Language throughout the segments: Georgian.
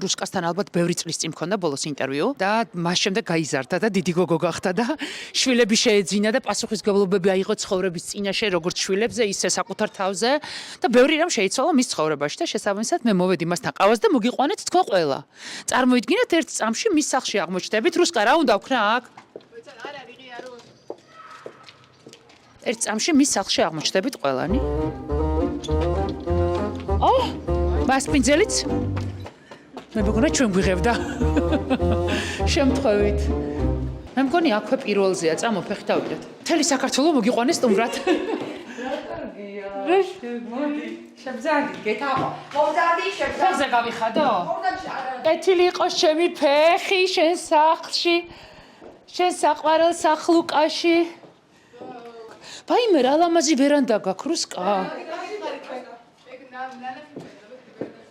რუსკასთან ალბათ ბევრი წლის წინ მქონდა ბოლოს ინტერვიუ და მას შემდეგ გაიზარდა და დიდი გოგო გახდა და შვილები შეეძინა და პასუხისმგებლობები აიღო ცხოვრების წინაშე როგორც შვილებზე ისე საკუთარ თავზე და ბევრი რამ შეიცვალა მის ცხოვრებაში და შესაბამისად მე მოვედი მასთან ყავას და მოგიყვანეთ თქვენ ყველა. წარმოიდგინეთ ერთ წამში მის სახლში აღმოჩნდებით რუსკა რა უნდა ვქნა აქ? ერთ წამში მის სახლში აღმოჩნდებით ყველანი. მასპინძელიც მე მგონა ჩვენ გვიღებდა შემთხვევით. მე მგონი აქვე პირველზეა წამოფეხი დავიდეთ. მთელი საქართველო მოგიყვანეს სტუმრად. რა კარგია. შებზადი გეთავა. მოვზადი შებზადი. ფეხზე გავიხადო? კეთილი იყოს ჩემი ფეხი შენ სახლში. შენ საყვარელ სახლუკაში. ვაიმე რა ლამაზი ვერანდა გაქვს რუსკა.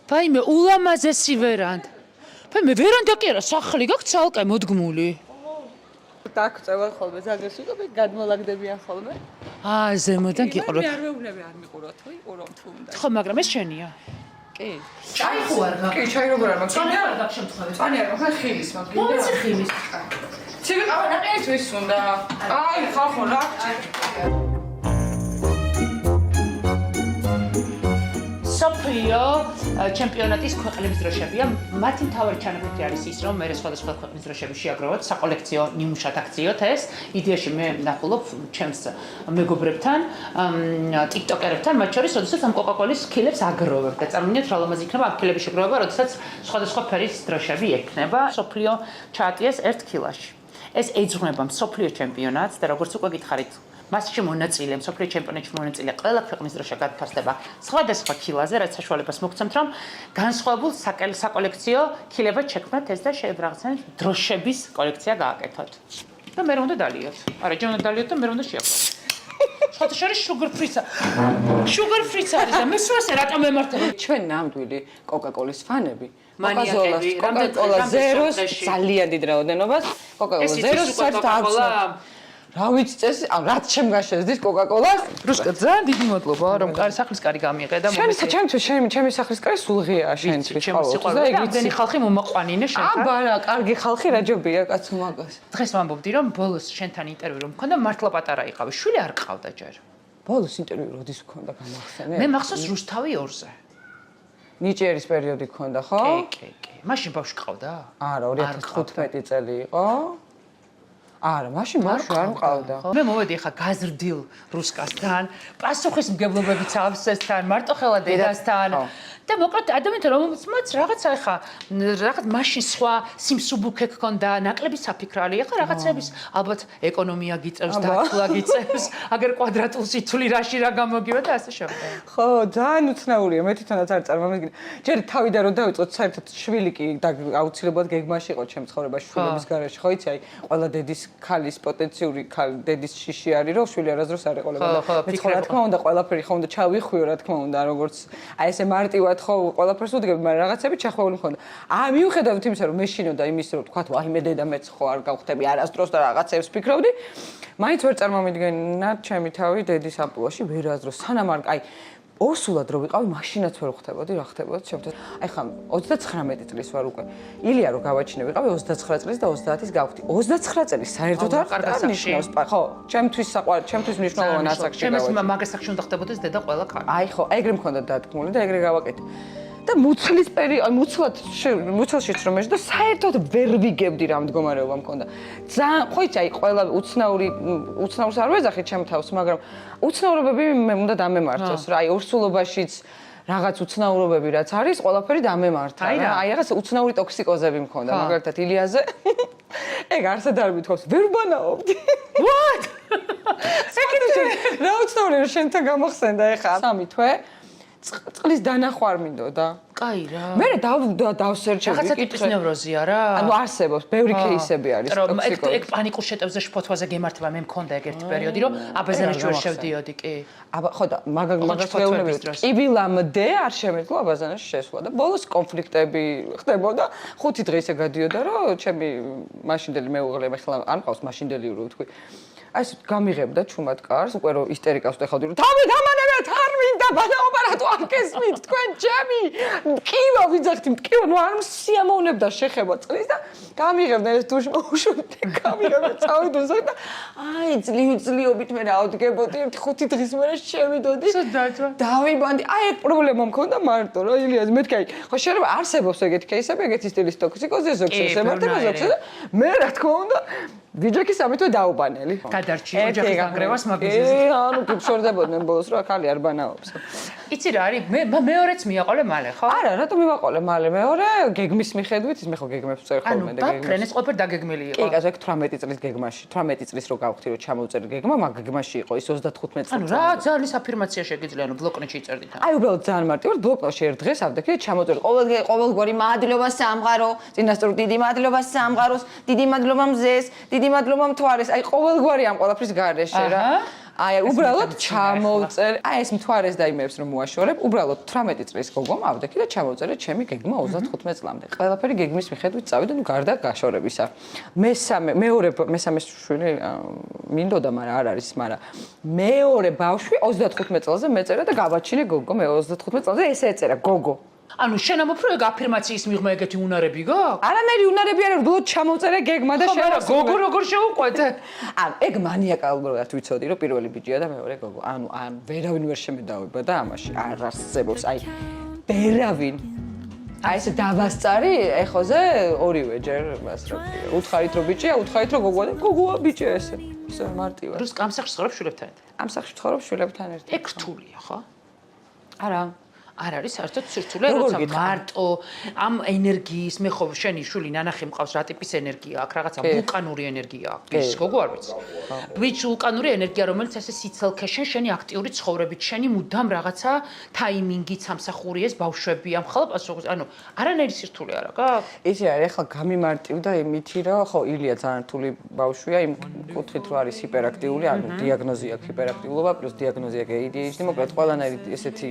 ვაიმე ულამაზესი ვერანდა. ვაიმე ვერანდა კი არა სახლი გაქვს ცალკე მოდგმული. დაგწევა ხოლმე ზაგეს უკვე გადმოლაგდებიან ხოლმე. ზემოდან გიყურებ. მე არ მეუბნები არ მიყუროთ თუ იყურო თუ უნდა. ხო მაგრამ ეს შენია. კი. ჩაი ხო არ გაქვს? კი, ჩაი როგორ არ მაქვს? წვანი არ გაქვს შემთხვევით. წვანი არ მაქვს, ხილის მაქვს. მომცი ხილის. ცივი ყავა ნაყენით ვის უნდა? აი, ხალხო რა. სოფიო ჩემპიონატის ქვეყნების დროშებია. მათი მთავარი ჩანაფიქრი არის ის, რომ მე სხვადასხვა ქვეყნის დროშები შეაგროვოთ, საკოლექციო ნიმუშად აქციოთ ეს. იდეაში მე ნახულობ ჩემს მეგობრებთან, ტიკტოკერებთან, მათ შორის, როდესაც ამ კოკაკოლის ქილებს აგროვებ და წარმოვიდგინეთ რა ლამაზი იქნება ამ ქილების შეგროვება, როდესაც სხვადასხვა ფერის დროშები ექნება. სოფიო ჩაატიეს ერთ ქილაში. ეს ეძღვნება მსოფლიო ჩემპიონატს და როგორც უკვე გითხარით, მასში მონაწილე, მსოფლიო ჩემპიონატში მონაწილე ყველა ქვეყნის დროშა გადაფასდება სხვადასხვა ქილაზე, რაც საშუალებას მოგცემთ, რომ განსხვავებულ საკოლექციო ქილებად შექმნათ ეს და შეებრაღცენთ დროშების კოლექცია გააკეთოთ. და მე უნდა დალიოთ. არა, ჯერ უნდა დალიოთ და მე უნდა შეაყროთ. შოთა შორის sugar free-ცა. sugar free-ცა არის და მე სულს რატომ მემართებ? ჩვენ ნამდვილი კოკაკოლის ფანები. მანიაკები, კოკაკოლა ზეროს ძალიან დიდ რაოდენობას. კოკაკოლა ზეროს საერთოდ არ რა ვიცი წესი, რაც შემგაშეზდის კოკაკოლას. რუსკა ძალიან დიდი მადლობა, რომ სახლის კარი გამიღე და ჩემი სახლის კარი სულ ღიაა შენთვის. და ეგრენი ხალხი მომაყვანინე შენთან. აბარა, კარგი ხალხი რა ჯობია კაცო მაგას. დღეს ვამბობდი, რომ ბოლოს შენთან ინტერვიუ რომ მქონდა მართლა პატარა იყავი. შვილი არ ყავდა ჯერ. ბოლოს ინტერვიუ როდის მქონდა გამახსენე? მე მახსოვს რუსთავი 2-ზე. ნიჭიერის პერიოდი მქონდა, ხო? კი. მაშინ ბავშვი ყავდა? არა, 2015 წელი იყო. არა, მაშინ ბავშვი არ მყავდა. მე მოვედი ახლა გაზრდილ რუსკასთან, პასუხისმგებლობებით ავსესთან, მარტოხელა დედასთან. და მოკლედ ადამიანთან რომელსაც რაღაცა ახლა რაღაც მაშინ სხვა სიმსუბუქე გქონდა, ნაკლები საფიქრალი, ახლა რაღაცების ალბათ ეკონომია გიწევს, დათვლა გიწევს, აგერ კვადრატულ სითული რაში რა გამოგივა და ასე შემდეგ. ხო, ძალიან უცნაურია, მე თვითონაც არ წარმოვიდგინე. ჯერ თავიდან რომ დავიწყოთ, საერთოდ შვილი კი და აუცილებლად გეგმაში იყო ჩემ ცხოვრებაში შვილების გარეშე, ხო იცი, აი, ყველა დედის ქალის პოტენციური დედის შიში არის, რომ შვილი არასდროს არ ეყოლებოდა. მე ხო რა თქმა უნდა, ყველაფერი ხო უნდა ჩავიხვიო, რა თქმა უნდა, როგორც აი ესე მარტივად ხო ყველაფერს უდგები, მაგრამ რაღაცები ჩახვეული მქონდა. მიუხედავად იმისა, რომ მეშინოდა იმის, რომ თქვა, აი მე დედა მეც ხო არ გავხდები არასდროს და რაღაცებს ფიქრობდი, მაინც ვერ წარმოვიდგენა ჩემი თავი დედის ამპულაში ვერასდროს. სანამ არ აი ორსულად რო ვიყავი, მაშინაც ვერ ხვდებოდი რა ხდებოდა ჩემთან. აი ხა 39 წლის ვარ უკვე. ილია რო გავაჩინე ვიყავი 29 წლის და 30-ის გავხდი. 29 წელი საერთოდ არ ნიშნავს, ხო, ჩემთვის მნიშვნელოვანი ასაკში გავაჩინე. ჩემს მაგას სახში უნდა ხდებოდეს დედა ყველა კაცი. აი ხო, ეგრე მქონდა დათქმული და ეგრე გავაკეთე. და მუცლის მუცელშიც რომ ეშ და საერთოდ ვერ ვიგებდი რა მდგომარეობა მქონდა. ძალიან ხო იცი, აი ყველა უცნაურს არ ვეძახი ჩემ თავს, მაგრამ უცნაურობები მე უნდა დამემართოს რა. აი ორსულობაშიც რაღაც უცნაურობები რაც არის, ყველაფერი დამემართა რა. აი რაღაც უცნაური ტოქსიკოზები მქონდა, მაგალითად ილიაზე. ეგ არსად არ მithავს, ვერ ვბანაობდი. What? საკითხი რა უცნაურია შენთან გამახსენდა ეხა 3 თვე. წყლის დანახვა არ მინდოდა. კაი რა. მე დავსერჩები, რაღაცა ტიპის ნევროზია რა. ანუ არსებობს, ბევრი кейსები არის ტოქსიკოები. ეგ პანიკურ შეტევზე შფოთვაზე გემართება მე მქონდა ეგ ერთი პერიოდი, რომ აბაზანის ჯერ შევდიოდი კი. აბა ხო და მაგას ვეუბნები, კიბილამდე არ შემეძლო აბაზანაში შესვლა და ბოლოს კონფლიქტები ხდებოდა. 5 დღე ისე გადიოდა, რომ ჩემი მაშინდელი მეუღლე, ახლა არ მყავს მაშინდელი რო ვთქვი. აი ეს გამიღებდა ჩუმად კარს, უკვე რომ ისტერიკას ვტეხავდი, რომ თავი დამანებეთ არ მინდა ბანაობა რატო არ გესმით თქვენ ჩემი მტკივა ვიძახთი მტკივა ნუ არ მსიამოვნებდა შეხება წლის და გამიღებდნენ ეს დუშ მოუშვებდი გამიღებდნენ წავიდოზე და აი ძლივობით მე რაოდგებოდი 5 დღის მერე შევიდოდი დავიბანდი აი ეგ პრობლემა მქონდა მარტო რა ილიას მეთქი აი ხო შეიძლება არსებობს ეგეთი кейსები ეგეთი სტილის ტოქსიკოზი ზოგს ესემართება ზოგს მე რა თქმა უნდა ვიჯექი სამეთვე დაუბანელი. გადარჩი ოჯახის განგრევას მაგიზეზე. ანუ გიფშორდებოდნენ ბოლოს რომ ახალი არ ბანაობს. იცი რა არის? მეორეც მიაყოლე მალე, ხო? არა, რატომ მივაყოლე მალე? მეორე გეგმის მიხედვით, მე ხო გეგმებს წერ ხოლმე და გეგმები. ანუ ბაფრენეს ყოფილი დაგეგმილი იყო. კი, კაცო, 18 წლის გეგმაში, 18 წლის რო გავხდი რომ ჩამოვწერ გეგმა, მაგ გეგმაში იყო ის 35 წელი. ანუ რა ძალის აფირმაცია შეგიძლია, ანუ ბლოკნოტში იწერდით. აი უბრალოდ ძალიან მარტივად ბლოკნოტში ერთ დღეს ავდექი და ჩამოვწერ ყოველგვარი მადლობა სამყარო, წინასწარ დიდი მადლობა სამყაროს, დიდი მადლობა მზეს, დიდი მადლობა მთვარეს, აი ყოველგვარი ამ ყველაფრის გარეშე რა. აი უბრალოდ ჩამოვწერ, აი ეს მთვარეს და იმებს რომ მოაშორებ, უბრალოდ 18 წლის გოგომ ავდექი და ჩამოვწერე ჩემი გეგმა 35 წლამდე. ყველაფერი გეგმის მიხედვით წავიდა, ნუ გარდა გაშორებისა. მესამე შვილი მინდოდა, მაგრამ არ არის, მაგრამ მეორე ბავშვი 35 წელზე მეწერა და გავაჩინე გოგო, მე 35 წელზე ესე ეწერა გოგო. ანუ შენ ამოფრო ეგ აფირმაციის მიღმა ეგეთი უნარები გაქვს? არანაირი უნარები არ არის, უბრალოდ ჩამოვწერე გეგმა და შენ გოგო როგორ შეუყვეთ? ანუ ეგ მანიაკალურად ვიცოდი რომ პირველი ბიჭია და მეორე გოგო. ანუ ვერავინ ვერ შემედავება და ამაში არ არსებობს. აი ვერავინ. აი ეს დავასწარი ეხოზე ორივე ჯერ მას რა ქვია. უთხარით რომ ბიჭია, უთხარით რომ გოგოა და გოგოა ბიჭია ესე. ისე მარტივად. რუს ამ სახში ცხოვრობ შვილებთან ერთად? ამ სახში ცხოვრობ შვილებთან ერთად. ეგ რთულია, ხო? არა. არ არის საერთოდ სირთულე, როცა მარტო ამ ენერგიის, მე ხო შენი შვილი ნანახი მყავს რა ტიპის ენერგია აქვს, რაღაცა ვულკანური ენერგია აქვს, გოგო არ ვიცი. ვიჩ ვულკანური ენერგია, რომელიც ესე სიცილქეში შენი აქტიური ცხოვრებით, შენი მუდამ რაღაცა ტაიმინგით სამსახურიეს ბავშვები ამ ხალხ ანუ არანაირი სირთულე არა გაქვს? იცი არა, ეხლა გამიმარტივდა იმითი, რომ ხო ილია ძალიან რთული ბავშვია, იმ კუთხით რომ არის ჰიპერაქტიული, ანუ დიაგნოზი აქვს ჰიპერაქტიულობა, პლუს დიაგნოზი აქვს ADHD, მოკლედ ყველანაირი ესეთი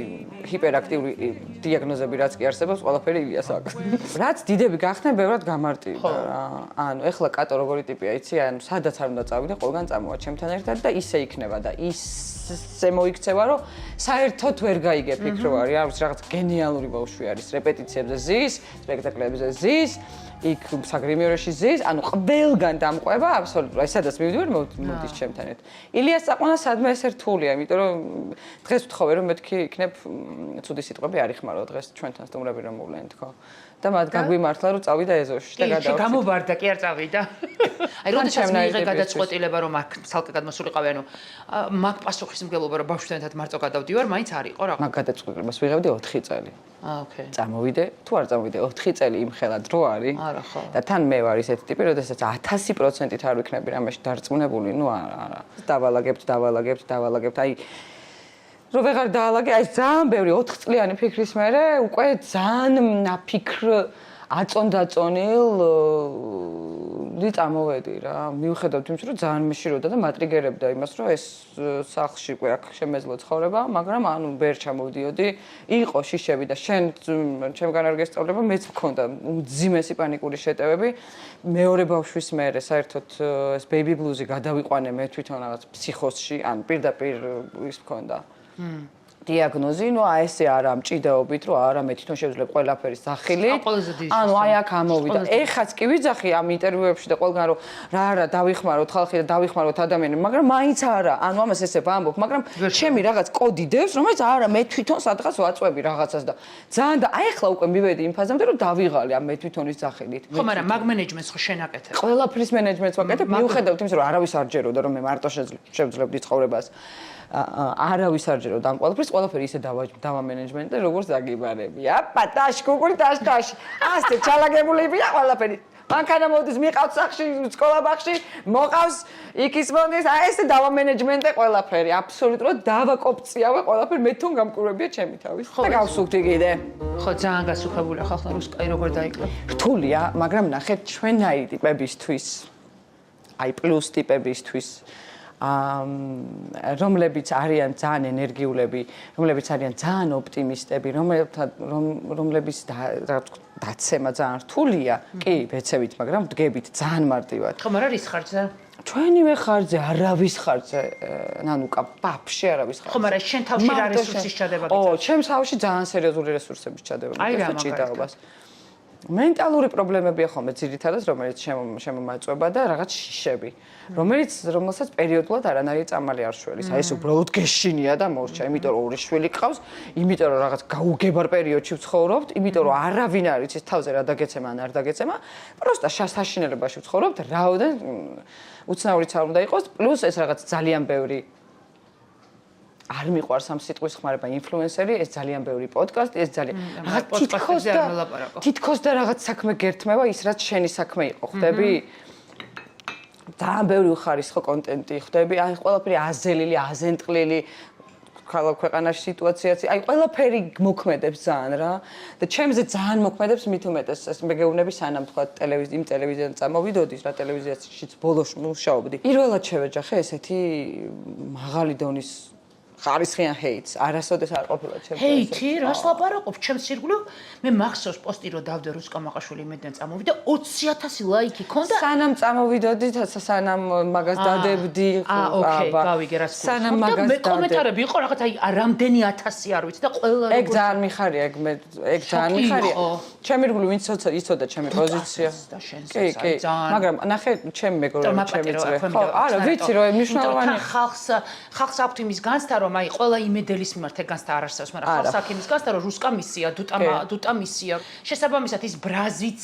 ჰიპერაქტიული დიაგნოზები რაც კი არსებობს, ყველაფერი ილიას აქვს. რაც დიდები გახდნენ, ბევრად გამარტივდა რა. ანუ ეხლა კატო როგორი ტიპია, იცი, ანუ სადაც არ უნდა წავიდე, ყველგან წამოვა ჩემთან ერთად და ისე იქნება და ისე მოიქცევა, რომ საერთოდ ვერ გაიგე ფიქრო არის, რა ვიცი, რაღაც გენიალური ბავშვი არის, რეპეტიციებზე ზის, სპექტაკლებზე ზის, იქ საგრიმიორეში ზის, ანუ ყველგან დამყვება აბსოლუტურად. აი სადაც მივიდივარ, მოდის ჩემთან ერთად. ილიას წაყვანა სადმე ესე რთულია, იმიტომ რომ დღეს ვთხოვე რომ მეთქი იქნებ ცუდი სიტყვები არ იხმარო დღეს ჩვენთან სტუმრები რომ მოვლენ თქო. და მათ გაგვიმართლა რომ წავიდა ეზოში და გადავწყვიტე. კი, გამოვარდა, კი არ წავიდა. აი როდესაც მიიღე გადაწყვეტილება რომ აქ ცალკე გადმოსულიყავი, ანუ მაგ პასუხისმგებლობა რომ ბავშვთან ერთად მარტო გადავდივარ, მაინც არ იყო რა. მაგ გადაწყვეტილებას ვიღებდი 4 წელი. ოკეი. წამოვიდე, თუ არ წამოვიდე 4 წელი იმხელა დრო არის. არა ხო. და თან მე ვარ ისეთი ტიპი, როდესაც 1000%-ით არ ვიქნები რამეში დარწმუნებული, ნუ არა. დავალაგებთ, აი რო ვეღარ დაალაგე, აი ძალიან ბევრი 4 წლიანი ფიქრის მერე უკვე ძალიან ნაფიქრ აწონდაწონილ წამოვედი რა. მივხედავთ იმის რომ ძალიან მეშიროდა და მატრიგერებდა იმას რომ ეს სახლში უკვე აქ შემეძლო ცხოვრება, მაგრამ ანუ ვერ ჩამოვდიოდი. იყო შიშები და ჩემგან არ გესწავლება, მეც მქონდა უძიმესი პანიკური შეტევები. მეორე ბავშვის მერე საერთოდ ეს ბეიბი ბლუზი გადავიყვანე მე თვითონ რაღაც ფსიქოსში, ან პირდაპირ ის მქონდა. დიაგნოზი, ნუ აი ესე არა მჭიდაობით, რომ არა მე თვითონ შევძლებ ყველაფერის სახილით. ანუ აი აქ ამოვიდა. ეხაც კი ვიძახი ამ ინტერვიუებში და ყველგან რომ რა დავიხმაროთ ხალხი და დავიხმაროთ ადამიანები, მაგრამ მაინც არა. ანუ ამას ესე ვამბობ, მაგრამ ჩემი რაღაც კოდი დევს, რომელიც არა მე თვითონ სადღაც ვაწვევი რაღაცას და ძალიან და აი ახლა უკვე მივედი იმ ფაზამდე, რომ დავიღალე ამ მე თვითონის სახილით. ხო, მაგრამ მაგ მენეჯმენტს ხო შენ აკეთებ? ყველაფრის მენეჯმენტს ვაკეთებ, მიუხედავად იმისა, რომ არავის არ ჯეროდა, რომ მე მარტო შევძლებდი ცხოვრებას. არავის არ ჯეროდა ამ ყველაფერი ისე დავამენეჯმენტე, როგორც დაგიბარები. აპა, ტაშ, გუგული, ტაშ. ასე ჩალაგებულებია ყველაფერი. მანქანა მოდის, მიყავს სახში, სკოლა ბაღში, მოყავს, იქის მონდის, აი ესე დავამენეჯმენტე ყველაფერი. აბსოლუტურად დავაკოპციავე ყველაფერი, მე თვითონ გამკურებია ჩემი თავის. და გავსუქდი კიდე. ხო, ძალიან გასუქებულია ხალხი რუსკაი როგორ დაიკლო. რთულია, მაგრამ ნახეთ ჩვენაირი ტიპებისთვის. აი პლუს ტიპებისთვის. რომლებიც არიან ძალიან ენერგიულები, რომლებიც არიან ძალიან ოპტიმისტები, რომლებიც დაცემა ძალიან რთულია. კი, ვეცებით, მაგრამ ვდგებით ძალიან მარტივად. ხომ არა რის ხარჯზე? ჩვენივე ხარჯზე, არავის ხარჯზე, ნანუკა, ვაფშე არავის ხარჯზე. ხომ არა შენ თავში რა რესურსის ჩადება გიწევს? ჩემს თავში ძალიან სერიოზული რესურსების ჩადება აი რა მიწევს ჭიდაობას. მენტალური პრობლემებია ხოლმე ძირითადად, რომელიც შემომაწვება და რაღაც შიშები, რომელსაც პერიოდულად არანაირი წამალი არ შველის. აი ეს უბრალოდ გეშინია და მორჩა, იმიტომ რომ ორი შვილი ყავს, იმიტომ რომ რაღაც გაუგებარ პერიოდში ვცხოვრობთ, იმიტომ რომ არავინ არ იცის თავზე რა დაგეცემა ან არ დაგეცემა, პროსტა საშინელებაში ვცხოვრობთ, რაოდენ უცნაურიც არ უნდა იყოს, პლუს ეს რაღაც ძალიან ბევრი არ მიყვარს ამ სიტყვის ხმარება ინფლუენსერი, ეს ძალიან ბევრი პოდკასტი, ეს ძალიან თითქოს და რაღაც საქმე გერთმევა ის რაც შენი საქმე იყო, ხვდები? ძალიან ბევრი უხარისხო კონტენტი ხვდები, აი ყველაფერი აზელილი, აზენტყლილი ქვეყანაში სიტუაციაც, აი ყველაფერი მოქმედებს ძალიან რა და ჩემზე ძალიან მოქმედებს მით უმეტეს ეს მეგეუბნები სანამ თქვა ტელევიზიიდან წამოვიდოდი რა ტელევიზიაშიც ბოლოს მუშაობდი. პირველად შევეჯახე ესეთი მაღალი დონის ხარისხიან ჰეიტს, არასოდეს არ ყოფილა ჩემს ჰეითი, რას ლაპარაკობ? ჩემს ირგვლივ მე მახსოვს პოსტი რო დავდე რუსკა მაყაშვილი იმედიდან წამოვიდა 20,000 ლაიქი ქონდა. სანამ წამოვიდოდი, სანამ მაგას დადებდი, ოკეი, გავიგე რას გულს. სანამ მაგას მე კომენტარები იყო რაღაც აი რამდენი 1000 არ ვიცი და ყველა ეგ ძალიან მიხარია, ეგ ძალიან მიხარია. ჩემი ირგვლივ ვინც იცოდა ჩემი პოზიცია. კი, მაგრამ ნახე ჩემი მეგობრები, ჩემი ძე. ხო, არა, ვიცი რომ მნიშვნელოვანი ხალხს აქვთ იმის განცდა რომ აი ყველა იმედელის მიმართ ეგ განცდა არ არსებობს, მაგრამ ხალხს აქვს იმის განცდა რომ რუსკა მისია, დუტა მისია. შესაბამისად ის ბრაზიც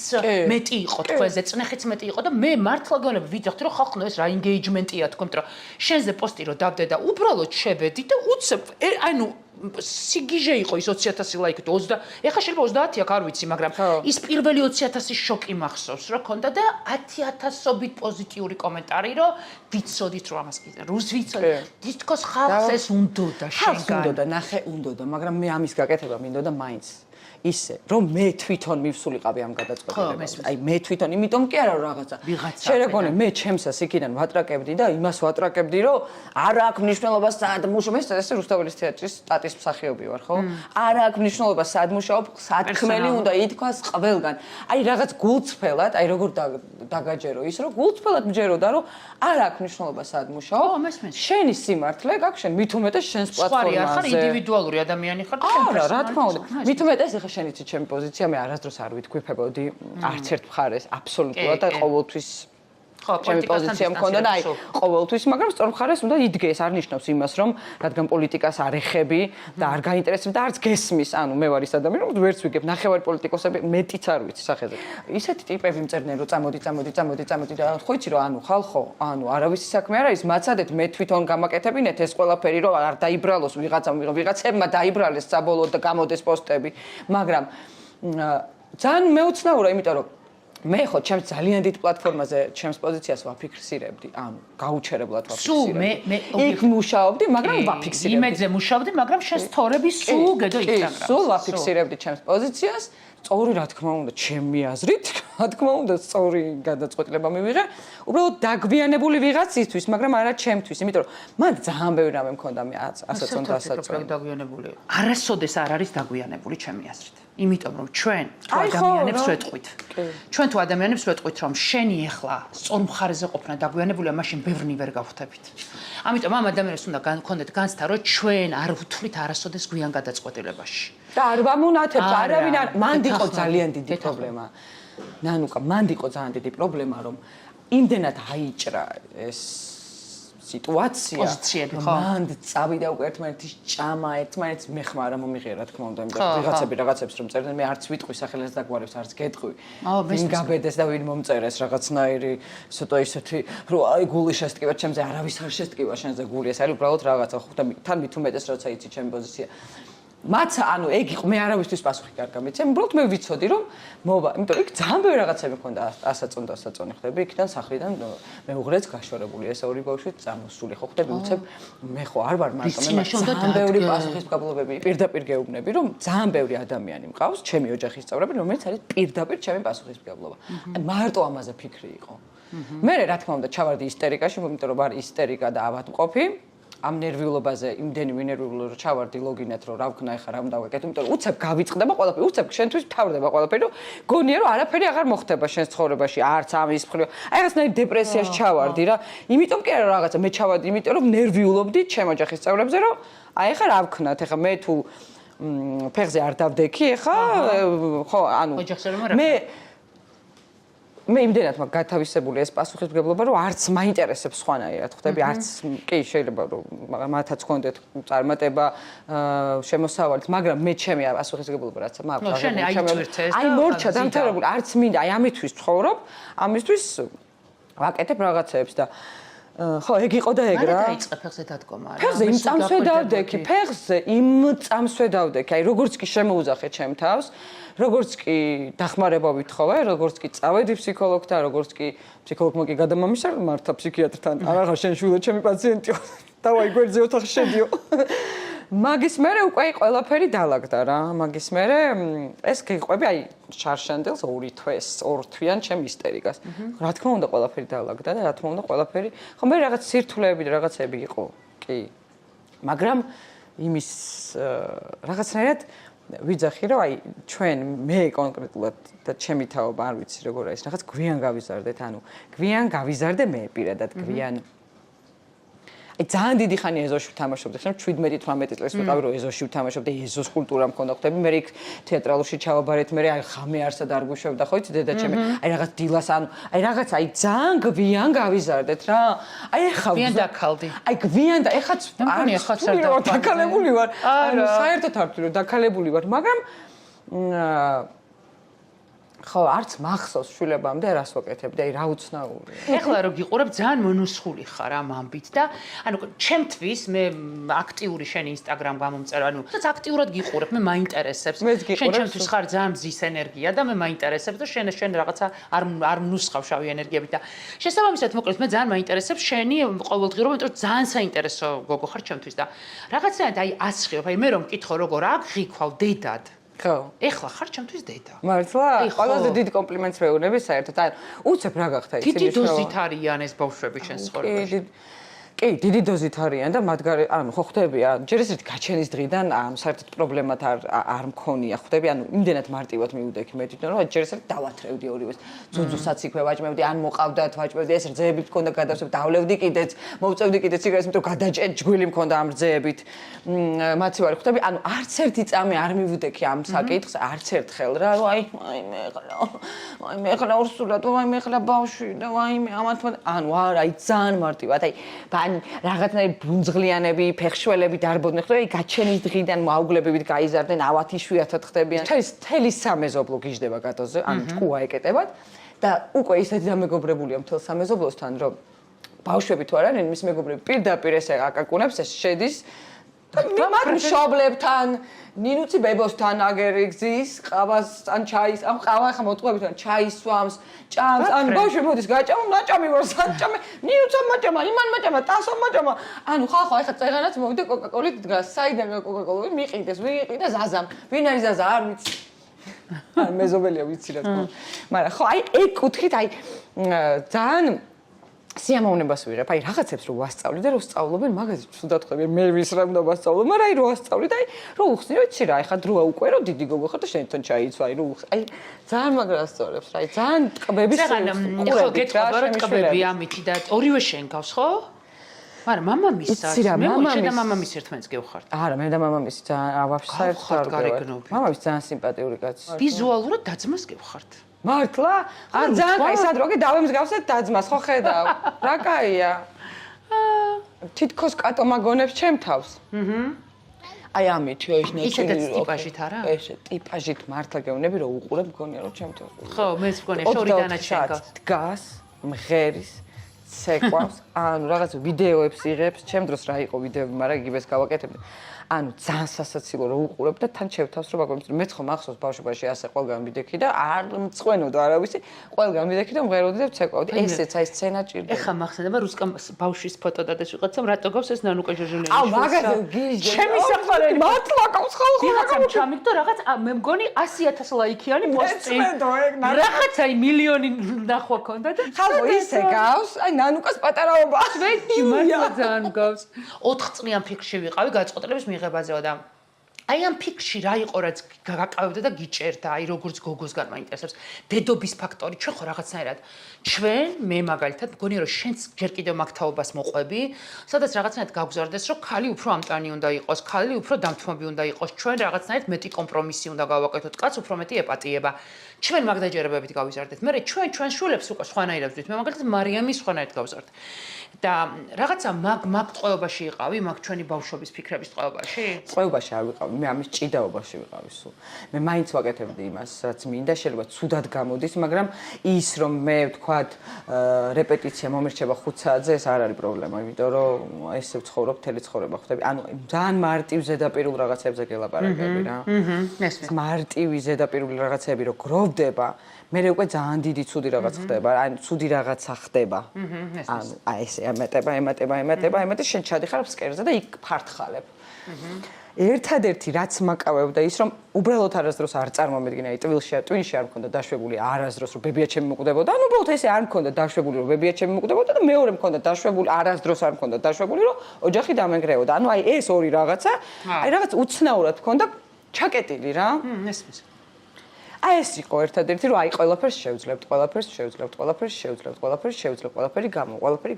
მეტი იყო თქვენზე, წნეხიც მეტი იყო და მე მართლა გონებ ვიძახდი რომ ხალხო ეს რა ინგეიჯმენტია თქვენ, რომ შენზე პოსტი რო დავდე და უბრალოდ შევედი და უცებ ანუ სიგიჟე იყო ის 20,000 ლაიქი და 20 ეხლა შეიძლება 30 აქ არ ვიცი, მაგრამ ის პირველი 20,000 შოკი მახსოვს რა ქონდა და 10,000-ობით პოზიტიური კომენტარი რომ ვიცოდით რომ ამას კიდე რუს ვიცოდით თითქოს ხალხს ეს უნდოდა შენგან უნდოდა ნახე უნდოდა, მაგრამ მე ამის გაკეთება მინდოდა მაინც ისე რომ მე თვითონ მივსულიყავი ამ გადაწყვეტილებებს. აი მე თვითონ, იმიტომ კი არა რომ რაღაცა. შეგონე მე ჩემსას იქიდან ვატრაკებდი და იმას ვატრაკებდი რომ არ აქვს მნიშვნელობას სად მუშაობ, ეს რუსთაველის თეატრის სტატის მსახიობი ვარ, ხო? არ აქვს მნიშვნელობას სად მუშაობ, სათქმელი უნდა ითქვას ყველგან. აი რაღაც გულწრფელად, აი როგორ დაგაჯერო ის რომ გულწრფელად მჯეროდა რომ არ აქვს მნიშვნელობას სად მუშაობ. შენი სიმართლე გაქვს შენ მით უმეტეს შენს პლატფორმაზე. სხვა ხარ ინდივიდუალური ადამიანი ხარ და შენ არა, რა თქმა უნდა. მით უმეტეს ეხლა შენ იცი ჩემი პოზიცია, მე არასდროს არ ვიტყვიფებოდი არც ერთ მხარეს აბსოლუტურად და ყოველთვის ჩემი პოზიცია მქონდა და აი ყოველთვის, მაგრამ სწორ მხარეს უნდა იდგეს, არ ნიშნავს იმას, რომ რადგან პოლიტიკას არ ეხები და არ გაინტერესებს და არც გესმის, ანუ მე ვარ ის ადამიანი, რომ ვერც ვიგებ, ნახევარი პოლიტიკოსები მეტიც არ ვიცი სახეზე. ისეთი ტიპები მწერდნენ, რომ წამოდი და ხო იცი რომ ანუ ხალხო, ანუ არავისი საქმე არ არის, მაცადეთ მე თვითონ გამაკეთებინეთ ეს ყველაფერი, რომ არ დაიბრალოს ვიღაცებმა დაიბრალეს საბოლოოდ და გამოდეს პოსტები, მაგრამ ძალიან მეუცნაურა, იმიტომ რომ მე ხო ჩემს ძალიან დიდ პლატფორმაზე ჩემს პოზიციას ვაფიქსირებდი, ანუ გაუჩერებლად ვაფიქსირებდი. იქ მუშაობდი, მაგრამ ვაფიქსირებდი. იმედზე მუშაობდი, მაგრამ შენ სტორები სულ გედო იქ სულ ვაფიქსირებდი ჩემს პოზიციას. სწორი რა თქმა უნდა, ჩემი აზრით, რა თქმა უნდა, სწორი გადაწყვეტილება მივიღე. უბრალოდ დაგვიანებული ვიღაცისთვის, მაგრამ არა ჩემთვის, იმიტომ რომ მან ძალიან ბევრი რამე მქონდა მე ასაწონდა. დაგვიანებული. არასოდეს არ არის დაგვიანებული ჩემი აზრით. იმიტომ რომ ჩვენ თუ ადამიანებს ვეტყვით. ჩვენ თუ ადამიანებს ვეტყვით, რომ შენი ეხლა სწორ მხარეზე ყოფნა დაგვიანებულია, მაშინ ბევრნი ვერ გავხვდებით. ამიტომ ამ ადამიანებს უნდა გქონდეთ განცდა, რომ ჩვენ არ ვთვლით არასოდეს გვიან გადაწყვეტილებაში. და არ ვამონათებთ, არავინ არ მანდ იყო ძალიან დიდი პრობლემა. ნანუკა, მანდ იყო ძალიან დიდი პრობლემა, რომ იმდენად აიჭრა ეს სიტუაცია, პოზიციები, ხო? მანდ წავიდა უკვე ერთმანეთის ჭამა, ერთმანეთს მეხმარა მომიღია, რა თქმა უნდა, ვიღაცები რაღაცებს რომ წერდნენ, მე არც ვიტყვი სახელს დაგვარებს, არც გეტყვი. ვინ გაბედეს და ვინ მომწერეს რაღაცნაირი, ცოტა ისეთი, რომ აი გული შესტკივა ჩემზე, არავის არ შესტკივა შენზე გული, ეს არის უბრალოდ რაღაცა, ხო და თან მით უმეტეს როცა იცი ჩემი პოზიცია. მაცა, ანუ ეგ იყო, მე არავისთვის პასუხი კარგა მიცემ, უბრალოდ მე ვიცოდი რომ მოვა, იმიტომ იქ ძალიან ბევრი რაღაცები მქონდა ასაწონი ხდები, იქიდან სახლიდან მეუღლეც გაშორებული, ეს ორი ბავშვი წამოსული ხო ხდები, უცებ მე ხო არ ვარ მარტო, მე ძალიან ბევრი პასუხისმგებლობები, პირდაპირ გეუბნები, რომ ძალიან ბევრი ადამიანი მყავს, ჩემი ოჯახის წევრები, რომელიც არის პირდაპირ ჩემი პასუხისმგებლობა. მარტო ამაზე ფიქრი იყო. მე რა თქმა უნდა ჩავარდი ისტერიკაში, იმიტომ რომ ვარ ისტერიკა და ავადმყოფი. ამ ნერვიულობაზე იმდენი ვინერვიულო რომ ჩავარდი ლოგინად რომ რა ვქნა ეხა რა უნდა ვაკეთო, იმიტომ რომ უცებ გავიწყდება ყველაფერი, უცებ შენთვის თავდება ყველაფერი, რომ გონია რომ არაფერი აღარ მოხდება შენს ცხოვრებაში, არც ამის მხრივ. აი რაღაცნაირ დეპრესიაში ჩავარდი რა. იმიტომ კი არა რაღაცა მე ჩავარდი, იმიტომ რომ ნერვიულობდი ჩემ ოჯახის წევრებზე, რომ აი ეხა რა ვქნათ, ეხა მე თუ ფეხზე არ დავდექი, ეხა ხო, ანუ მე იმდენად მაქვს გათავისებული ეს პასუხისმგებლობა, რომ არც მაინტერესებს სხვანაირად, ხვდები, არც კი შეიძლება რომ მათაც ჰქონდეთ წარმატება, შემოსავალიც, მაგრამ მე ჩემი პასუხისმგებლობა რაც მაქვს, აი მორჩა დამთავრებული, არც მინდა, აი ამისთვის ვცხოვრობ, ამისთვის ვაკეთებ რაღაცეებს და ხო, ეგ იყო და ეგ რა. მაგრამ დაიწყე ფეხზე დადგომა რა. ფეხზე იმ წამსვე დავდექი, ფეხზე იმ წამსვე დავდექი, აი როგორც კი შემოუძახე ჩემ თავს, როგორც კი დახმარება ვითხოვე, როგორც კი წავედი ფსიქოლოგთან, როგორც კი ფსიქოლოგმა კი გადამამიშა, მართა ფსიქიატრთან. არა, შენ შვილო ჩემი პაციენტიო. დავაი გვერდზე ოთახში შედიო. მაგის მერე უკვე ყველაფერი დაალაგდა რა. მაგის მერე ეს გიყვები აი შარშანდელს 2 თვეს, 2 თვიან ჩემ ისტერიკას. რა თქმა უნდა ყველაფერი დაალაგდა და რა თქმა უნდა ყველაფერი, ხო მე რაღაც სირთულეები და რაღაცები იყო. კი. მაგრამ იმის რაღაცნაირად ვიძახი რომ აი ჩვენ მე კონკრეტულად და ჩემი თაობა არ ვიცი როგორ არის რაღაც გვიან გავიზარდეთ ანუ გვიან გავიზარდე მე პირადად გვიან აი ძალიან დიდი ხანია ეზოში ვთამაშობდი ხომ 17-18 წელს ვიყავი რომ ეზოში ვთამაშობდი ეზოს კულტურა მქონდა ხვდები მე იქ თეატრალურში ჩავაბარეთ მე აი ხამე არსად არ გუშვებდა ხო იცი დედა ჩემი აი რაღაც დილას ანუ აი რაღაც აი ძალიან გვიან გავიზარდეთ რა აი ეხა გვიან დაქალდი აი გვიან და ეხაც არ ხარ დაქალებული ვარ ანუ საერთოდ არ ვთვლი რომ დაქალებული ვარ მაგრამ ხო, არც მახსოვს შვილებამდე რას ვაკეთებდი, აი რა უცნაურია. ეხლა რომ გიყურებ, ძალიან მონუსხული ხარ ამ ამბით და ანუ ჩემთვის მე აქტიური შენი Instagram გამომწერა, ანუ რაც აქტიურად გიყურებ, მე მაინტერესებს. შენ ჩემთვის ხარ ძალიან მზის ენერგია და მე მაინტერესებს და შენ რაღაცა არ ნუსხავ შავი ენერგიებით და შესაბამისად მოკლედ მე ძალიან მაინტერესებს შენი ყოველდღიურობა, იმიტომ რომ ძალიან საინტერესო გოგო ხარ ჩემთვის და რაღაცნაირად აი ასხიობ, აი მე რომ მკითხო როგორ აგღიქვალ დედად ხო. ეხლა ხარ ჩემთვის დედა. მართლა? ყველაზე დიდი კომპლიმენტს მეუბნები საერთოდ. ანუ უცებ რა გახდა იცი? დიდი დოზით არიან ეს ბავშვები შენს ცხოვრებაში. კი, დიდი დოზით არიან და მათ გარე, ანუ ხო ხვდები, ჯერ ისეთ გაჩენის დღიდან საერთოდ პრობლემად არ მქონია, ხვდები, ანუ იმდენად მარტივად მივდექი მე თვითონ, რომ ჯერ ისეთ დავათრევდი ორივეს. ძუძუსაც იქვე ვაჭმევდი, ან მოყავდათ, ვაჭმევდი, ეს რძეები მქონდა გადავსებ, დავლევდი კიდეც, მოვწევდი კიდეც სიგარეტს, იმიტომ გადაჭედ ჯგვილი მქონდა ამ რძეებით. მაცივარი ხვდები, ანუ არც ერთი წამი არ მივდექი ამ საკითხს, არც ერთხელ რა, რომ აი მე ახლა ურსულად, აი მე ახლა ბავშვი და აი მე ამათ ანუ არა, აი ძალიან მარტივად, აი ან რაღაცნაირ ბრუნძღლიანები, ფეხშველები დარბოდნენ, ხო, აი გაჩენის დღიდან მაუგლებივით გაიზარდნენ, ავათი შვიათად ხდებიან. თელი სამეზობლო გიждდება გატოზე, ანუ ჭკუა ეკეტებათ და უკვე ისეთი დამეგობრებულია მთელ სამეზობლოსთან, რომ ბავშვები თუ არ არიან, მის მეგობრები პირდაპირ ესე აკაკუნებს, ეს შედის და მათ მშობლებთან, ნინუცი ბებოსთან აგერი გზის, ყავას ან ჩაის, ან ყავა ხა მოტყუებით, ჩაის სვამს, ჭამს, ან ბავშვი მოდის გაჭამა, მაჭამი ვარ, საჭამე, ნინუცა მაჭამა, იმან მაჭამა, ტასო მაჭამა. ანუ ხახო, ეხა წეღანაც მოვიდა კოკაკოლით დგას, საიდან კოკაკოლა მიყიდეს, ვიყიდა ზაზამ. ვინ არის ზაზა, არ ვიცი. ან მეზობელია ვიცი რა თქმა უნდა. მაგრამ ხო, აი ეგ კუთხით, აი ძალიან სიამოვნებას ვიღებ, აი რაღაცებს რო ვასწავლი და რო სწავლობენ, მაგაზე თუდად ხვდები, მე ვის რა უნდა ვასწავლო, მაგრამ აი რო ვასწავლი და აი რო უხსნი, ვიცი რა, ეხა დროა უკვე რო დიდი გოგო ხარ და შენთან ჩაიცვა, აი რო აი ძალიან მაგრა ასწავლებს რა, აი ძალიან ტყბების ხო, გეტყობა რომ ტყბები ამითი და ორივე შენ გავს, ხო? მაგრამ მამამისაც, მე მოიჭედა მამამის ერთმანეთს გევხართ. არა, მე და მამამისი ძალიან ავაფშე საერთოდ არ გავარ. მამამისი ძალიან სიმპათიური კაცი. ვიზუალურად დაძმას გევხართ. მართლა? არ ძალიან კაი სადროგი დავემსგავსეთ დაძმას, ხო ხედავ? რა კაია? თითქოს კატო მაგონებს ჩემ თავს. აი ამით ეს ნეჭილი. ისედაც ტიპაჟით არა? ესე ტიპაჟით მართლა გეუბნები რომ უყურებ მგონია რომ ჩემ თავს. ხო, მეც მგონია შორი დანაჩენკა. დგას, მღერის, ცეკვავს, ანუ რაღაც ვიდეოებს იღებს, ჩემ დროს რა იყო ვიდეოები, მაგრამ იგივეს გავაკეთებდი. ანუ ძალიან სასაცილო რომ უყურებ და თან შევთავს რომ მაგალითად მეც ხომ ახსოვს ბავშვობაში ასე ყველგან მიდექი და არ მწვენოდო არავისი ყველგან მიდექი და მღეროდი და ვცეკვავდი ესეც აი სცენა ჭირდება ეხა მახსენდება რუსკამ ბავშვის ფოტო დადას ვიღაცამ რატო გავს ეს ნანუკა ჟოჟოლინის აუ მაგაზე გიჟე ჩემი საყვარელი მართლა გავს ხალხო ვიღაცამ ჩამიგდო რაღაც მე მგონი 100,000 ლაიქიანი პოსტი რაღაც აი მილიონი ნახვა ქონდა და ხალხო ისე გავს აი ნანუკას პატარაობა ვეჭი მართლა ძალიან გავს 4 წლიან ფიქრში ვიყავი გაწყოტლების მიღებაზეო და აი ამ ფიქრში რა იყო რაც გაკავებდა და გიჭერდა აი როგორც გოგოსგან მაინტერესებს დედობის ფაქტორი ჩვენ ხო რაღაცნაირად ჩვენ მე მაგალითად მგონია რომ შენც ჯერ კიდევ მაგთაობას მოყვები სადაც რაღაცნაირად გავგზავნდეს რომ ქალი უფრო ამტანი უნდა იყოს ქალი უფრო დამთმობი უნდა იყოს ჩვენ რაღაცნაირად მეტი კომპრომისი უნდა გავაკეთოთ კაც უფრო მეტი ეპატიება ჩვენ მაგდაჯერებებით გავიზარდეთ მე ჩვენ შულებს უკვე სხვანაირად ვდით მე მაგალითად მარიამის სხვანაირად გავზარდ და რაღაცა მაგ ტყვეობაში იყავი მაგ ჩვენი ბავშვობის ფიქრების ტყვეობაში ტყვეობაში არ ვიყავი მე ამის ჭიდაობაში ვიყავი სულ მე მაინც ვაკეთებდი იმას რაც მინდა შეიძლება ცუდად გამოდის მაგრამ ის რომ მე ვთქვათ რეპეტიცია მომირჩება 5 საათზე ეს არ არის პრობლემა იმიტომ რომ ესე ვცხოვრობ მთელი ცხოვრება ხვდები ანუ ძალიან მარტივ ზედაპირულ რაღაცებზე გელაპარაკები რა მარტივი ზედაპირული რაღაცები რო გროვდება მე უკვე ძალიან დიდი ცუდი რაღაც ხდება ან ცუდი რაღაცა ხდება ანუ აი ესე ემატება შენ ჩადიხარ ფსკერზე და იქ ფართხალებ ერთადერთი რაც მაკავებდა ის რომ უბრალოდ არასდროს არ წარმომედგინა აი ტვინში არ მქონდა დაშვებული არასდროს რომ ბებია ჩემი მოკვდებოდა ანუ უბრალოდ ესე არ მქონდა დაშვებული რომ ბებია ჩემი მოკვდებოდა და მეორე მქონდა დაშვებული არასდროს არ მქონდა დაშვებული რომ ოჯახი დამენგრეოდა ანუ აი ეს ორი რაღაცა აი რაღაც უცნაურად მქონდა ჩაკეტილი რა ესმის აი ეს იყო ერთადერთი რომ აი ყველაფერს შევძლებთ ყველაფერი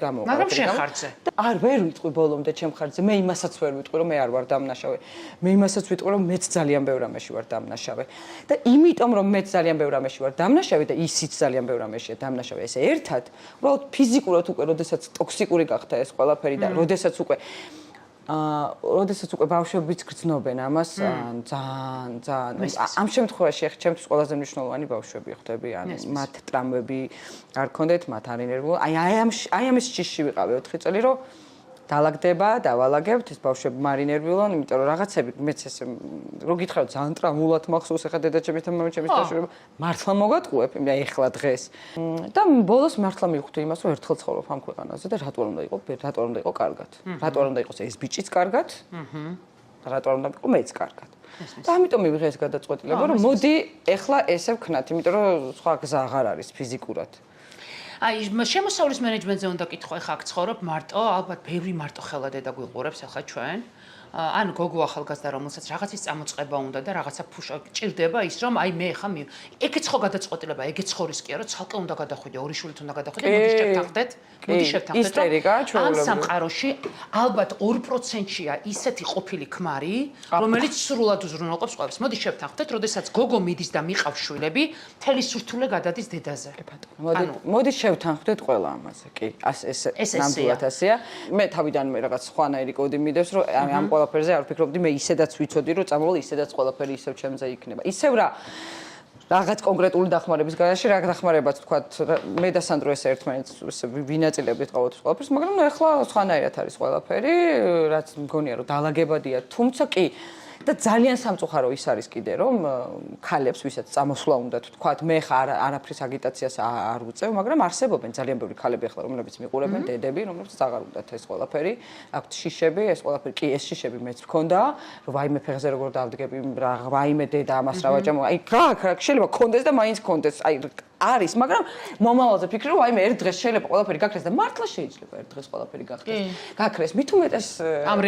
გამო მაგრამ შენ ხარჯზე არ ვერ ვიტყვი ბოლომდე ჩემ ხარჯზე მე იმასაც ვერ ვიტყვი რომ მე არ ვარ დამნაშავე მე იმასაც ვიტყვი რომ მეც ძალიან ბევრ რამეში ვარ დამნაშავე და იმიტომ რომ მეც ძალიან ბევრ რამეში ვარ დამნაშავე და ისიც ძალიან ბევრ რამეშია დამნაშავე ესე ერთად უბრალოდ ფიზიკურად უკვე როდესაც ტოქსიკური გახდა ეს ყველაფერი და როდესაც უკვე ბავშვებიც გრძნობენ ამას ძალიან ამ შემთხვევაში ახლა ჩემთვის ყველაზე მნიშვნელოვანი ბავშვები ხვდები ან მათ ტრამვები არ ქონდეთ მათ არ ინერვულო აი ამის ჭიში ვიყავი 4 წელი რომ დაალაგდება დავალაგებთ ეს ბავშვები მარინერვულონ იმიტომ რომ რაღაცები მეც ესე რო გითხრათ ძალიან ტრამულად მახსოვს ახლა დედაჩემის და მამაჩემის დაშორება მართლა მოგატყუებ აი ახლა დღეს და ბოლოს მართლა მივხვდი იმას რომ ერთხელ ცხოვრობ ამ ქვეყანაზე და რატო არ უნდა იყო კარგად რატო არ უნდა იყოს ეს ბიჭიც კარგად რატო არ უნდა იყო მეც კარგად და ამიტომ მივიღე ეს გადაწყვეტილება რომ მოდი ახლა ესე ვქნათ იმიტომ რომ სხვა გზა აღარ არის ფიზიკურად აი შემოსავლის მენეჯმენტზე უნდა კითხო ახლა აქ ცხოვრობ მარტო ალბათ ბევრი მარტო ხელა დედა გვიყურებს ახლა ჩვენ ან გოგო ახალგაზრდა რომელსაც რაღაცის წამოწყება უნდა და რაღაცა ფუშა ჭირდება ის რომ აი მე ხა ეგეც ხო გადაწყვეტილება ეგეც ხორის კი არა ცალკე უნდა გადახვიდე ორი შვილით უნდა გადახვიდე მოდი შევთანხმდეთ ამ სამყაროში ალბათ 2%-ია ისეთი ყოფილი ქმარი რომელიც სრულად უზრუნველყოფს ყველას მოდი შევთანხმდეთ როდესაც გოგო მიდის და მიყავს შვილები მთელი სურთულე გადადის დედაზე მოდი შევთანხმდეთ ყველა ამაზე კი ეს ნამდვილად ასეა მე თავიდანვე რაღაც სხვანაირი კოდი მიდევს რომ ამ ყველაფერზე არ ვფიქრობდი მე ისედაც ვიცოდი რომ წამოვალ ისედაც ყველაფერი ისევ ჩემზე იქნება ისევ რა რაღაც კონკრეტული დახმარების გარეშე რა დახმარებაც თქვათ მე და სანდრო ეს ერთმანეთს ვინაწილებდით ყოველთვის ყველაფერს მაგრამ ნუ ახლა სხვანაირად არის ყველაფერი რაც მგონია რომ დაალაგებადია თუმცა კი და ძალიან სამწუხარო ის არის კიდე რომ ქალებს ვისაც წამოსვლა უნდათ თქვათ მე ხარ არაფრის აგიტაციას არ უწევ მაგრამ არსებობენ ძალიან ბევრი ქალები ახლა რომლებიც მიყურებენ დედები რომლებიც აღარ უნდათ ეს ყველაფერი აქვთ შიშები ეს ყველაფერი კი ეს შიშები მეც მქონდა რომ ვაიმე ფეხზე როგორ დავდგები ვაიმე დედა ამას რა ვაჭამო აი რა შეიძლება კონდეს და მაინც კონდეს აი არის მაგრამ მომავალზე ფიქრი რომ აიმე ერთ დღეს შეიძლება ყველაფერი გაქრეს და მართლა შეიძლება ერთ დღეს ყველაფერი გაქრეს მით უმეტეს ამ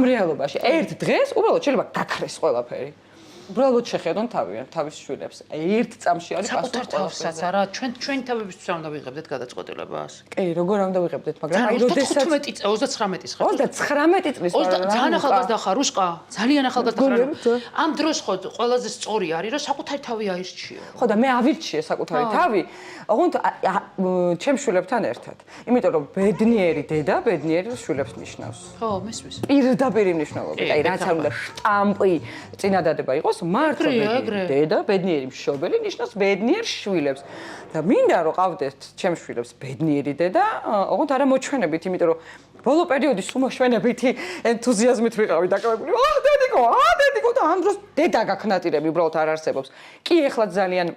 რეალობაში ერთ დღეს უბრალოდ შეიძლება გაქრეს ყველაფერი უბრალოდ შეხედონ თავის შვილებს ერთ წამში არის საკუთარ თავსაც არა ჩვენ თავებისთვის უნდა ვიღებდეთ გადაწყვეტილებას კი როგორ უნდა ვიღებდეთ მაგრამ აი როდესაც 15 39 წლის 39 წლის ძალიან ახალგაზრდა ხარ უშყა ძალიან ახალგაზრდა ხარ ამ დროს ხო ყველაზე სწორი არის რომ საკუთარი თავი აირჩიო ხო და მე ავირჩიე საკუთარი თავი ოღონდ ჩემ შვილებთან ერთად იმიტომ რომ ბედნიერი დედა ბედნიერი შვილებს ნიშნავს ხო მესმის პირდაპირ მნიშვნელობით აი რაც არ უნდა შტამპი წინადადება იყოს იყოს მართლა დედა, ბედნიერი მშობელი ნიშნავს ბედნიერ შვილებს. და მინდა რომ ყავდეთ ჩემს შვილებს ბედნიერი დედა, ოღონდ არა მოჩვენებით, იმიტომ რომ ბოლო პერიოდი სულ მოშვენებითი ენთუზიაზმით ვიყავი დაკავებული. დედიკო და ამ დროს დედა გაქნატირები უბრალოდ არ არსებობს. კი, ეხლა ძალიან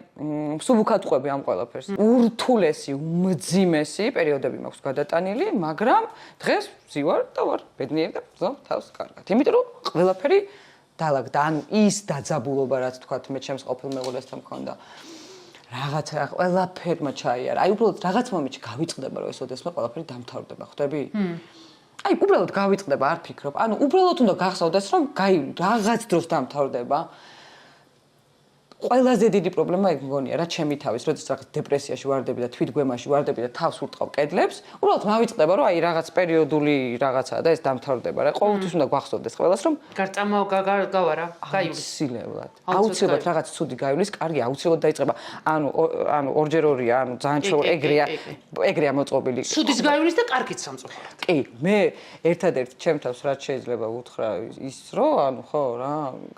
მსუბუქად ყვები ამ ყველაფერს. ურთულესი, უმძიმესი პერიოდები მაქვს გადატანილი, მაგრამ დღეს ვზივარ და ვარ ბედნიერი და ვზავ თავს კარგად. იმიტომ რომ ყველაფერი დაალაგდა, ანუ ის დაძაბულობა, რაც თქვათ მე ჩემს ყოფილ მეუღლესთან მქონდა. რაღაცა ყველაფერმა ჩაიარა. აი უბრალოდ რაღაც მომენტში გავიწყდება რომ ეს ოდესმე ყველაფერი დამთავრდება, ხვდები? აი უბრალოდ გავიწყდება, არ ფიქრობ. ანუ უბრალოდ უნდა გახსოვდეს რომ რაღაც დროს დამთავრდება. ყველაზე დიდი პრობლემა ეგ მგონია რა ჩემი თავის, როდესაც რაღაც დეპრესიაში ვარდები და თვითგვემაში ვარდები და თავს ურტყავ კედლებს, უბრალოდ მავიწყდება რომ აი რაღაც პერიოდული რაღაცაა და ეს დამთავრდება რა. ყოველთვის უნდა გვახსოვდეს ყველას რომ გავარა, გაივლისილებლად. აუცილებლად რაღაც ცუდი გაივლის, კარგი, აუცილებლად დაიწყება. ანუ ორჯერ ორია, ანუ ძალიან ეგრეა მოწყობილი. ცუდის გაივლის და კარგიც სამწუხაროდ. კი, მე ერთადერთი ჩემ თავს რაც შეიძლება უთხრა ის რომ ანუ ხო რა,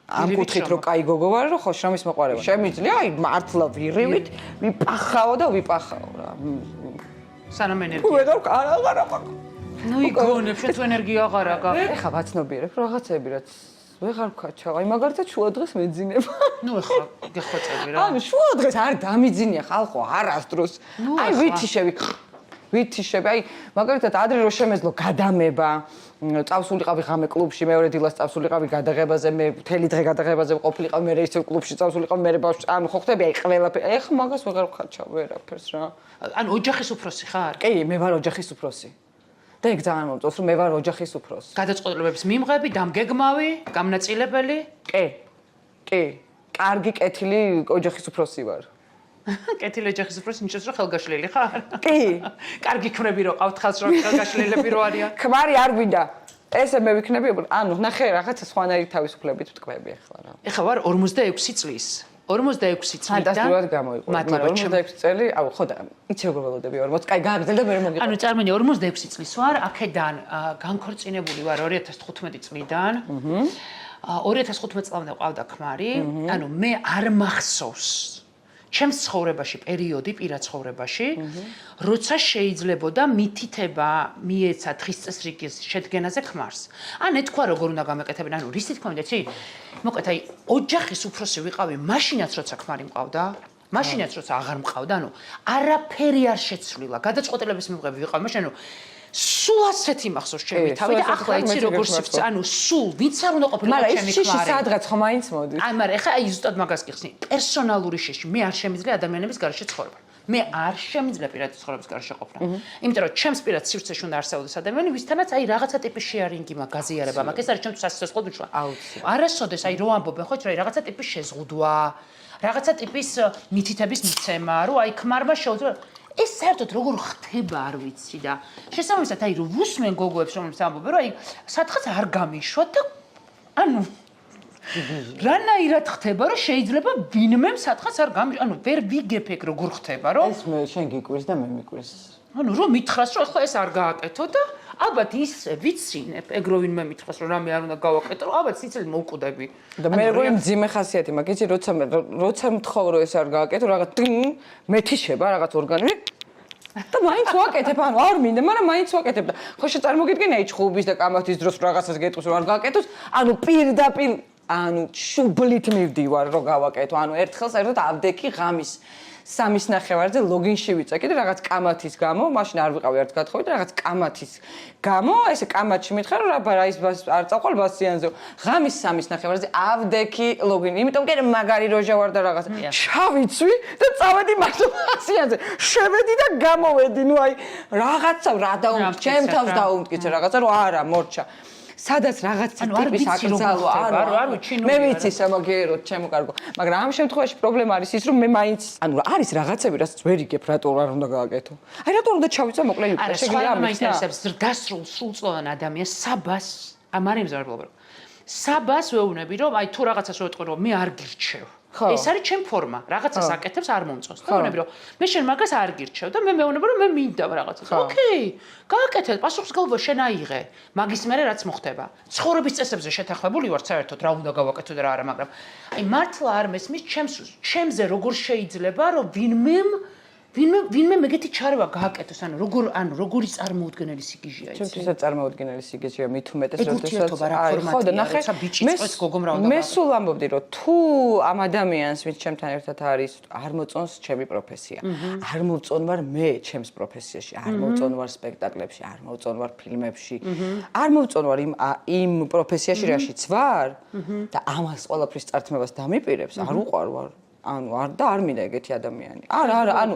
ამ კუთხით რომ კაი გოგო ვარ, რომ ხო შრომის მოყვა შემიძლია აი მართლა ვირივით ვიპახაო და ვიპახაო რა სანამ ენერგია ვეღარ აღარ აყარ ნუ იგონებ შენ თუ ენერგია აღარ აგა ეხა ვაცნობიერებ რაღაცები რაც ვეღარ ვქაჩავ აი მაგალითად შუა დღეს მეძინება ნუ ეხა გეხოცები რა ანუ შუა დღეს არ დამიძინია ხალხო არასდროს აი ვითიშები აი მაგალითად ადრე რო შემეძლო გადამება წავსულიყავი ღამე კლუბში მეორე დილას წავსულიყავი გადაღებაზე მე მთელი დღე გადაღებაზე ყოფილიყავი მე ის კლუბში წავსულიყავი მე ბავშვი ანუ ხო ხდები აი ყველაფერი ეხა მაგას ვეღარ ვქაჩავ ვერაფერს რა ანუ ოჯახის უფროსი ხარ? კი მე ვარ ოჯახის უფროსი და ეგ ძალიან მომწონს რომ მე ვარ ოჯახის უფროსი გადაწყვეტილებების მიმღები დამგეგმავი გამნაწილებელი კი კარგი კეთილი ოჯახის უფროსი ვარ კეთილი ოჯახის უფროსი ნიშნავს რომ ხელგაშლილი ხარ? კი კარგი ქმრები რო ყავთ ხელს რომ ხელგაშლილები რო არიან ქმარი არ გვინდა ესე მე ვიქნები ანუ ნახე რაღაცა სხვანაირი თავისუფლებით ვტყვები ახლა რა ეხლა ვარ 46 წლის 46 წლიდან ფანტასტიკურად გამოიყო მაგრამ 46 წელი აუ ხო და იცი როგორ ველოდები 40 კაი გააგრძელდა მე მოგიყვა ანუ წარმოვიდგინე 46 წლის ვარ აქედან განქორწინებული ვარ 2015 წლიდან 2015 წლამდე ყავდა ქმარი ანუ მე არ მახსოვს ჩემს ცხოვრებაში პერიოდი პირად ცხოვრებაში როცა შეიძლებოდა მითითება მიეცა დღის წესრიგის შედგენაზე ქმარს ან ეთქვა როგორ უნდა გამეკეთებინ ანუ რის თქმა უნდა იცი მოკლედ აი ოჯახის უფროსი ვიყავი მაშინაც როცა ქმარი მყავდა მაშინაც როცა აღარ მყავდა ანუ არაფერი არ შეცვლილა გადაწყვეტილების მიღები ვიყავი მაშინ ანუ სულ ასეთი მახსოვს ჩემი თავი და ახლა იცი როგორ სიფცე ანუ სულ ვინც არ უნდა ყოფილიყო ჩემი ქმარი მაგრამ ის სადღაც ხომ მაინც მოდის აი მაგრამ ეხა აი ზუსტად მაგას გიხსნი პერსონალური შეში მე არ შემიძლია ადამიანების გარშე ცხოვრება მე არ შემიძლია პირადი ცხოვრების გარშე ყოფნა იმიტომ რომ ჩემს პირად სივრცეში უნდა არსებობდეს ადამიანი ვისთანაც აი რაღაცა ტიპის შეარინგი მაგ გაზიარება მაგ ეს არის ჩემთვის სასიცოცხლო ბიჭვა არასოდეს აი რო ამბობენ ხო რა რაღაცა ტიპის შეზღუდვა რაღაცა ტიპის მითითების მიცემა რომ აი ქმარმა შეუძლია ეს საერთოდ როგორ ხდება არ ვიცი და შესაბამისად აი რომ ვუსმენ გოგოებს რომელსაც ამბობენ რომ აი სათხაც არ გამიშვა და ანუ რანაირად ხდება რომ შეიძლება ვინმე სათხაც არ გამიშვა ანუ ვერ ვიგებ ეგ როგორ ხდება რომ ეს მე შენ გიკვირს და მე მიკვირს ანუ რომ მითხრას რომ ხო ეს არ გააკეთო და ალბათ ის ვიცინებ ეგ რო ვინმე მითხრას რომ რამე არ უნდა გავაკეთო რომ ალბათ სიცილით მოვკვდები და მე როგორი მძიმე ხასიათი მაქვს იცი როცა მთხოვ რომ ეს არ გააკეთო რაღაც მეთიშება რაღაც ორგანიზმი და მაინც ვაკეთებ ანუ არ მინდა მაგრამ მაინც ვაკეთებ და ხო შეწარმოგიდგენ აი ჩხუბის და კამათის დროს რაღაცას გეტყვის რომ არ გააკეთოს ანუ პირდაპირ ანუ შუბლით მივდივარ რომ გავაკეთო ანუ ერთხელ საერთოდ ავდექი ღამის 3:30-ზე ლოგინში ვიწაკი და რაღაც კამათის გამო, მაშინ არ ვიყავი არც გათხოვი და რაღაც კამათის გამო, ესე კამათში მითხრა რომ რა ის არ წაყვალ ბასიანზე. ღამის 3:30-ზე ავდექი ლოგინი, იმიტომ კი მაგარი როჟა ვარ და რაღაც. ჩავიცვი და წავედი მარტო ბასიანზე. შევედი და გამოვედი, ნუ აი რაღაცა რა დაუმტკიცე, ჩემ თავს დაუმტკიცე რაღაცა რომ არა, მორჩა. სადაც რაღაც ტიპის აკრძალვა არ ვიცი მე ვიცი სამაგიეროდ ჩემო კარგო მაგრამ ამ შემთხვევაში პრობლემა არის ის რომ მე მაინც ანუ არის რაღაცები რაც ვერ იგებ რატო არ უნდა გააკეთო აი რატო უნდა ჩავიწა მოკლე შეგვიძლია მაინტერესებს დასრულ სრულწლოვან ადამიანს საბას ამარი მზარბლობ საბას ვეუბნები რომ აი თუ რაღაცას ვეტყვი რომ მე არ გირჩევ ეს არის ჩემ ფორმა. რაღაცას აკეთებს არ მომწონს. და მეუბნები რომ მე შენ მაგას არ გირჩევ და მე მეუბნები რომ მე მინდა რაღაცას. ოკეი, გააკეთე, პასუხისმგებლობა შენ აიღე. მაგის მერე რაც მოხდება. ცხოვრების წესებზე შეთანხმებული ვარ საერთოდ რა უნდა გავაკეთო და რა არა, მაგრამ აი მართლა არ მესმის ჩემზე როგორ შეიძლება რომ ვინმე მეგეთი ჩარევა გააკეთოს, ანუ როგორი წარმოუდგენელი სიგიჟეა იცი. ჩემთვისაც წარმოუდგენელი სიგიჟეა, მით უმეტეს როდესაც ხო და ნახე ბიჭი წვეთს გოგომ რა უნდა. მე სულ ამბობდი რომ თუ ამ ადამიანს ვინც ჩემთან ერთად არის, არ მოწონს ჩემი პროფესია. არ მოვწონ ვარ მე ჩემს პროფესიაში, არ მოვწონ ვარ სპექტაკლებში, არ მოვწონ ვარ ფილმებში. არ მოვწონ ვარ იმ პროფესიაში რაშიც ვარ და ამას ყველაფრის წართმევას დამიპირებს, არ უყვარ ვარ. ანუ არ და არ მინდა ეგეთი ადამიანი. არა, ანუ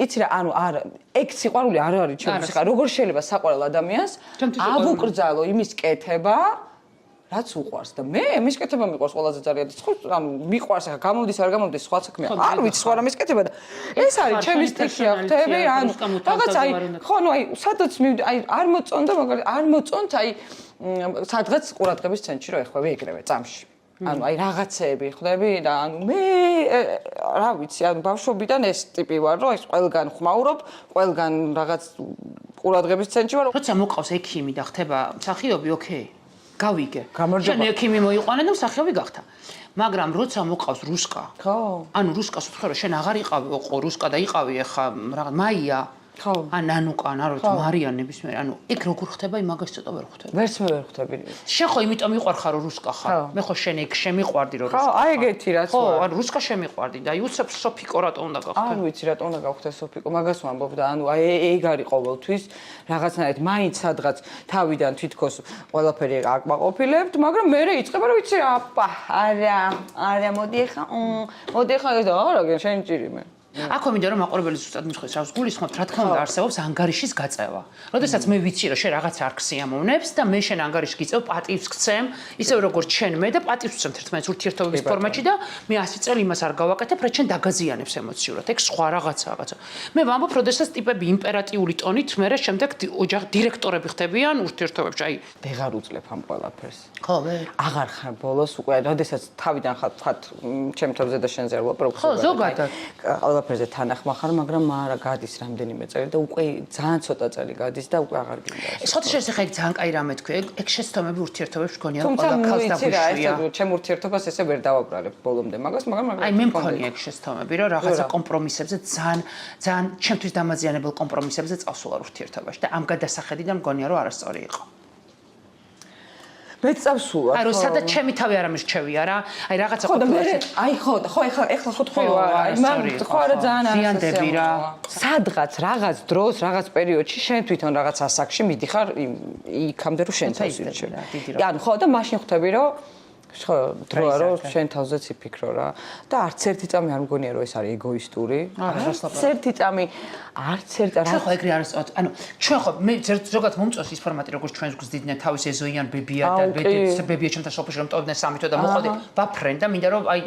იცი რა, ანუ არა, ეგ სიყვარული არ არის ჩემთვის. ხა როგორ შეიძლება საყვარელ ადამიანს ავუკრძალო იმის კეთება, რაც უყვარს და მე მის კეთება მიყვარს ყველაზე ძალიან და ხო, ანუ მიყვარს ხა გამომდის არ გამომდის სხვა საქმეა. არ ვიცი სხვა რამის კეთება და ეს არის ჩემი სტიქი ახთები, ანუ რაღაც აი ხო, ნუ აი სადაც აი არ მოწონდა, მაგალითად არ მოწონთ აი სადღაც ყურადღების ცენტრში რო ეხვევი ეგრევე წამში. ანუ აი რაღაცეები ხვდები და ანუ მე რა ვიცი ანუ ბავშვობიდან ეს ტიპი ვარ რომ ეს ყველგან ხმაურობ ყველგან რაღაც ყურადღების ცენტრში ვარ როცა მოყავს ექიმი და ხდება მსახიობი ოკეი გავიგე შენ ექიმი მოიყვანე და მსახიობი გახდა მაგრამ როცა მოყავს რუსკა ხო ანუ რუსკას ვთქვი რომ შენ აღარ იყავი ოყო რუსკა და იყავი ახლა რაღაც მაია ხო ან ნანუკა რა ვიცი მარია ნებისმიერ ანუ ეგ როგორ ხდება იმაგას ცოტა ვერ ხვდები ვერც მე ვერ ხვდები შენ ხო იმიტომ მიყვარხარ რომ რუსკა ხარ მე ხო შენ ეგ შემიყვარდი რომ რუსკა ხო აი ეგეთი რაც ხო ან რუსკა შემიყვარდი და იუცებ სოფიკო რატო უნდა გავხდე არ ვიცი რატო უნდა გავხდე სოფიკო მაგას ვამბობ და ანუ აი ეგ არის ყოველთვის რაღაცნაირად მაინც სადღაც თავიდან თითქოს ყველაფერი აკმაყოფილებთ მაგრამ მე იწყება რომ ვიცი არა მოდი ხა და არა შენ ჭირი მე აქ მინდა რომ მაყურებელი ზუსტად მიხდეს რა გულისხმობთ რა თქმა უნდა არსებობს ანგარიშის გაწევა. როდესაც მე ვიცი რომ შენ რაღაც არ ქსიამოვნებს და მე შენ ანგარიშს გიწევ პატივს გცემ, ისევ როგორც შენ მე და პატივს ვცემ ერთმანეთს ურთიერთობების ფორმატში და მე 100 წელი იმას არ გავაკეთებ, რაც შენ დაგაზიანებს ემოციურად. ეგ სხვა რაღაცა. მე ვამბობ, როდესაც ტიპები იმპერატიული ტონით მე შემდეგ ოჯახ დირექტორები ხდებიან ურთიერთობებში, აი ვეღარ უძლებ ამ ყველაფერს. ხო, მე აღარ ხარ ბოლოს უკვე, როდესაც თავიდან ხარ ვთქვათ ჩემ თავზე და შენზე არ ვაპრობ. ხო, ზოგადად. ყველაფერზე თანახმა ხარ, მაგრამ არა გადის რამდენიმე წელი და უკვე ძალიან ცოტა წელი გადის და უკვე აღარ გინდა. სხვათა შორის ახლა ეგ ძალიან კაი რამე თქვი, ეგ შეცდომები ურთიერთობებში გქონია ყველა ქალს და გუშია. ჩემ ურთიერთობას ესე ვერ დავაბრალებ ბოლომდე მაგას, მაგრამ აი მე მქონია ეგ შეცდომები, რომ რაღაცა კომპრომისებზე ძალიან ჩემთვის დამაზიანებელ კომპრომისებზე წავსულა ურთიერთობაში და ამ გადასახედიდან მგონია რომ არასწორი იყო. მე წავსულა. აი რომ სადაც ჩემი თავი არ ამერჩევია რა. აი რაღაცა აი ხო ეხლა ხო თქვი აი მაგ ხო არა ძალიან ზიანდები რა. სადღაც რაღაც დროს რაღაც პერიოდში შენ თვითონ რაღაც ასაკში მიდიხარ იქამდე რომ შენ თავს ირჩევ. ანუ ხო და მაშინ ხვდები რომ ხო დროა რომ შენ თავზეც იფიქრო რა და არც ერთი წამი არ მგონია რომ ეს არის ეგოისტური არც ერთი წამი არც ერთი რა ხო ეგრე არის ანუ ჩვენ ხო მე ზოგადად მომწონს ის ფორმატი როგორც ჩვენს გვზდიდნენ თავის ეზოიან ბებია და ბებია ჩემთან სოფელში რომ ტოვდნენ სამი თვე და მოყოდი ვაფრენ და მინდა რომ აი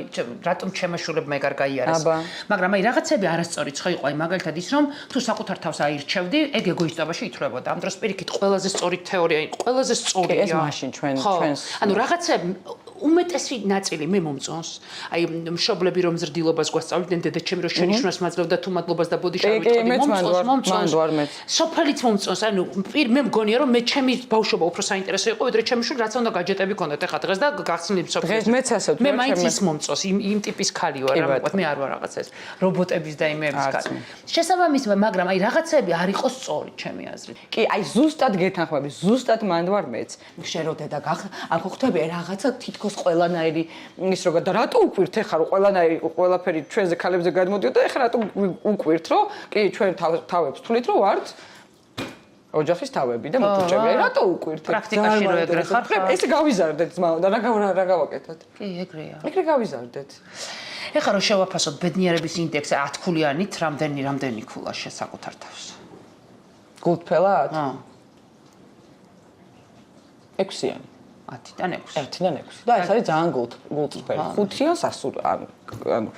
რატომ ჩემაშულებმა ეგ არ გაიარეს მაგრამ აი რაღაცები არასწორიც ხო იყო აი მაგალითად ის რომ თუ საკუთარ თავს აირჩევდი ეგ ეგოისტობაში ითვლებოდა ამ დროს პირიქით ყველაზე სწორი თეორია ყველაზე სწორია ეს მაშინ ჩვენს ანუ რაღაცები უმეტესი ნაწილი მე მომწონს. აი მშობლები რომ ზრდილობას გვასწავლიდნენ დედაჩემი რომ შენიშნოს მაძლევდა თუ მადლობას და ბოდიშავით ხოდი მომწონს. სოფელიც მომწონს. ანუ მე მგონია რომ მე ჩემი ბავშვობა უფრო საინტერესო იყო ვიდრე ჩემი შვილს რაც უნდა გაჯეტები ქონდეთ ახლა დღეს და გახსნილი სოფელი. დღეს მეც ასე ვთქვი. მე მაინც ის მომწონს იმ ტიპის ქალი ვარ რა მოყვეთ მე არ ვარ რაღაცა ეს რობოტების და იმების ქალი. შესაბამისად მაგრამ აი რაღაცები არ იყო სწორი ჩემი აზრით. კი აი ზუსტად გეთანხმები ზუსტად მანდ ვარ მეც. შენ რო დედა ან ხო ხვდები რაღაცა თითქოს ყველანაირი ის როგორ და რატო უკვირთ ეხლა რომ ყველანაირი ყველაფერი ჩვენზე ქალებზე გადმოდიოდა ეხლა რატო უკვირთ რომ კი ჩვენ თავებს თulit რომ ვართ ოჯახის თავები და მოფუჭები აი რატო უკვირთ პრაქტიკაში რო ეგრე ხარ ესე გავიზარდეთ ძმაო და რა გავაკეთოთ კი ეგრეა ეგრე გავიზარდეთ ეხლა რომ შევაფასოთ ბედნიერების ინდექსი 10 ქულიანით რამდენი ქულა შესაკუთარ თავს გულთფელად 6-იანი 10-დან 6. 1-დან 6. და ეს არის ძალიან გულწრფელი. 5-იან სასურველი. ანუ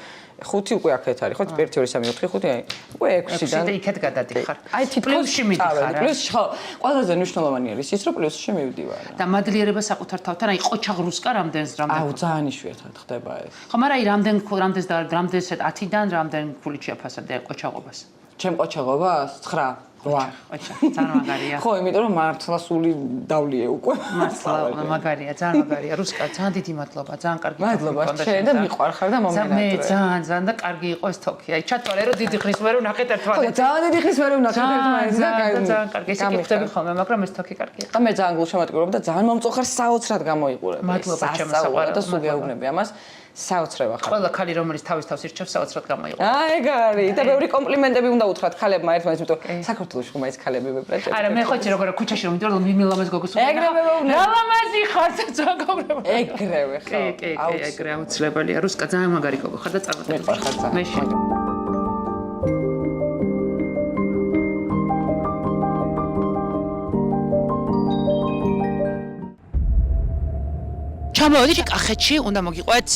5 უკვე აქეთ არის, ხო? 1 2 3 4 5 აი უკვე 6-დან. 6-დან იქეთ გადადიხარ. აი პლუსში მიდიხარ. პლუსში ხო. ყველაზე მნიშვნელოვანი არის ის, რომ პლუსში მივდივარ. და მადლიერება საკუთარ თავთან, აი ყოჩაღრუსკა რამდენს აუ ძალიან იშვიათად ხდება ეს. ხო, მაგრამ აი რამდენს და რამდენს 10-დან რამდენ ქულით შეაფასებდი ყოჩაღობას? ჩემ ყოჩაღობას 9 8. ოჩა, ძალიან მაგარია. ხო, იმიტომ რომ მართლა სული დავლიე უკვე. მართლა მაგარია, ძალიან მაგარია. რუსკა, ძალიან დიდი მადლობა, ძალიან კარგი. მადლობა, შენ და მიყვარხარ და მომენატრე. მე ძალიან და კარგი იყო ეს თოქი. აი ჩათვალე რომ დიდი ხნის ვერ ვნახეთ ერთმანეთს. ხო, ძალიან დიდი ხნის ვერ ვნახეთ ერთმანეთს და ძალიან კარგი. ისე კითხები ხოლმე, მაგრამ ეს თოქი კარგია. და მე ძალიან გულშემატკივრობ და ძალიან მომწოხარ საოცრად გამოიყურებ. მადლობა ჩემო საყვარელო და სულ გეუბნები ამას. საოცრება ხარ. ყველა ქალი რომელიც თავის irჩევს საოცრად გამოიყურება. აი ეგ არის. და ბევრი კომპლიმენტები უნდა უთხრათ ქალებმა ერთმანეთს, იმიტომ საქართველოს ხომ ეს ქალები ვებრაჭებს. არა, მე ხოჭი როგორ ქუჩაში რომ მიდიოდი, მიმილამას გოგოს უყურე. ეგრევე ვეუბნები. რა ლამაზი ხარ ზოგობრებო. ეგრევე ხო. კი, ეგრე აუცილებელია. რუსკა ძალიან მაგარი გოგო ხარ და წარმატებული. მე შენ. ჩამოვედით კახეთში, უნდა მოგიყვეთ.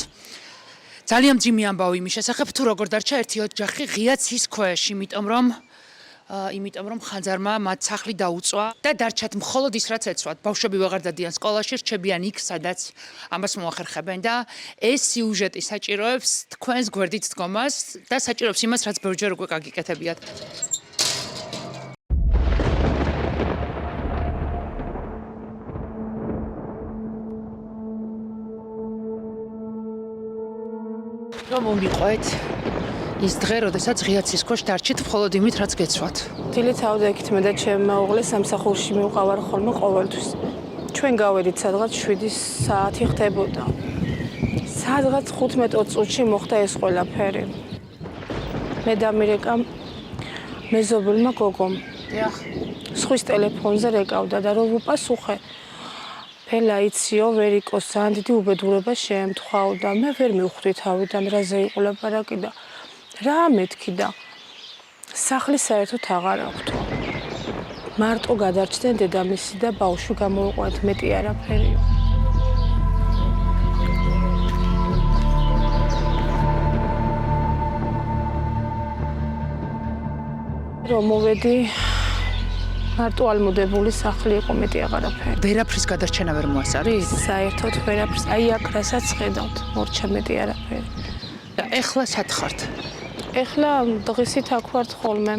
ძალიან მძიმე ამბავი იმის შესახებ, თუ როგორ დარჩა ერთი ოჯახი ღია ცის ქვეშ, იმიტომ რომ ხანძარმა მათ სახლი დაუწვა და დარჩათ მხოლოდ ის რაც ეცვათ. ბავშვები ვეღარ დადიან სკოლაში, რჩებიან იქ, სადაც ამას მოახერხებენ და ეს სიუჟეტი საჭიროებს თქვენს გვერდით დგომას და საჭიროებს იმას, რაც ბევრჯერ უკვე გაგიკეთებიათ. რომ მომიყვეთ ის დღე, როდესაც ღია ცის ქვეშ დარჩით მხოლოდ იმით, რაც გეცვათ. დილით ავდექით მე და ჩემ მეუღლეს სამსახურში მივყავარ ხოლმე ყოველთვის. ჩვენ გავედით სადღაც 7 საათი ხდებოდა. სადღაც 15-20 წუთში მოხდა ეს ყველაფერი. მე და მირეკამ მეზობელმა გოგომ. დიახ. სხვის ტელეფონზე რეკავდა და რომ უპასუხე. ფელა იციო, ვერიკოს ძალიან დიდი უბედურება შეემთხვაოდა. მე ვერ მივხვდი თავიდან რაზე იყო ლაპარაკი და რა მეთქი და სახლი საერთოდ აღარ აღვთო. მარტო გადარჩდნენ დედამისი და ბავშვი გამოვიყვანეთ, მეტი არაფერიო. რომ მოვედი მარტო ალმოდებული სახლი იყო, მეტი აღარაფერი. ვერაფრის გადარჩენა ვერ მოასწარით? საერთოდ ვერაფრის. აი აქ რასაც ხედავთ, მორჩა მეტი არაფერი. და ეხლა სად ხართ? ეხლა დღისით აქ ვართ ხოლმე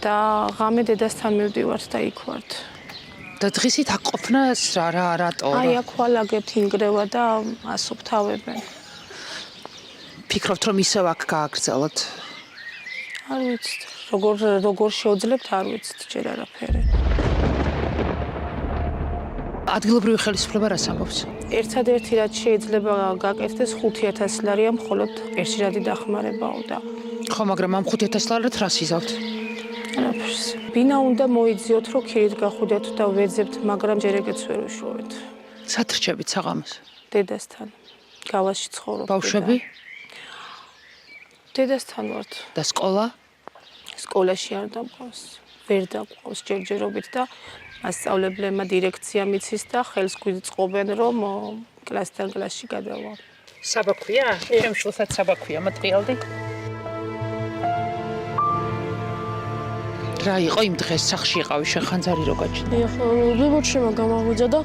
და ღამე დედასთან მივდივართ და იქ ვართ. და დღისით აქ ყოფნას რატო? აი აქ ვალაგებთ ინგრევა და ასუფთავებენ. ფიქრობთ რომ ისევ აქ გააგრძელოთ? არ ვიცით, როგორ შეუძლებთ, არ ვიცით ჯერ არაფერი. ადგილობრივი ხელისუფლება რას ამბობს? ერთადერთი რაც შეიძლება გაკეთდეს 5000 ლარია მხოლოდ ერთშაბათი დახმარებაო და ხო, მაგრამ ამ 5000 ლარად რას იზავთ? არაფერს. ბინა უნდა მოიძიოთ, რომ ქირით გახვიდეთ და ვეძებთ, მაგრამ ჯერ ეგეც ვერ უშოვეთ. სად რჩებით საღამოს? დედასთან. გავასში ცხოვრობ. ბავშვები? დედასთან ვართ. და სკოლა? სკოლაში არ დაყავს. ვერ დაყავს ჯერჯერობით და მასწავლებლებმა დირექციამ იცის და ხელს გვიწყობენ, რომ კლასთან კლასში გადავა. საბაქვია? ჩემ შულსაც საბაქვია, მოტრიალდი. რა იყო იმ დღეს სახლში იყავი შეხანძარი რო გაჩნდა? ეხლა ლებოჩემა გამოვიდა და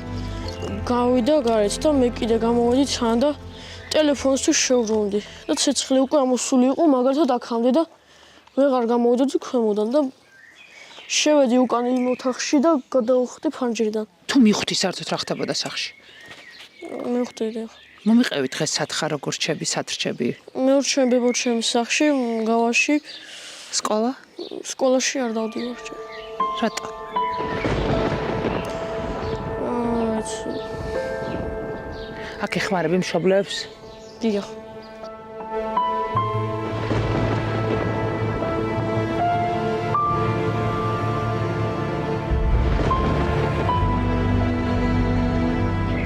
გავიდა გარეთ და მე კიდე გამოვედი თან და ტელეფონს თუ შევრუნდი და ცეცხლი უკვე ამოსული იყო მაგალითად აქამდე და ვეღარ გამოვიდოდი ქვემოდან და შევედი უკან იმ ოთახში და გადავხდი ფანჯრიდან. თუ მიხვდი საერთოდ რა ხდებოდა სახლში? მივხვდით ახლა. მომიყევი დღეს სად ხარ, როგორ რჩები, სად რჩები? მე რჩემ ბებოჩემის სახლში, გავაში. სკოლა? სკოლაში არ დავდივარ ჯერ. რატო? აქ ეხმარები მშობლებს? დიახ.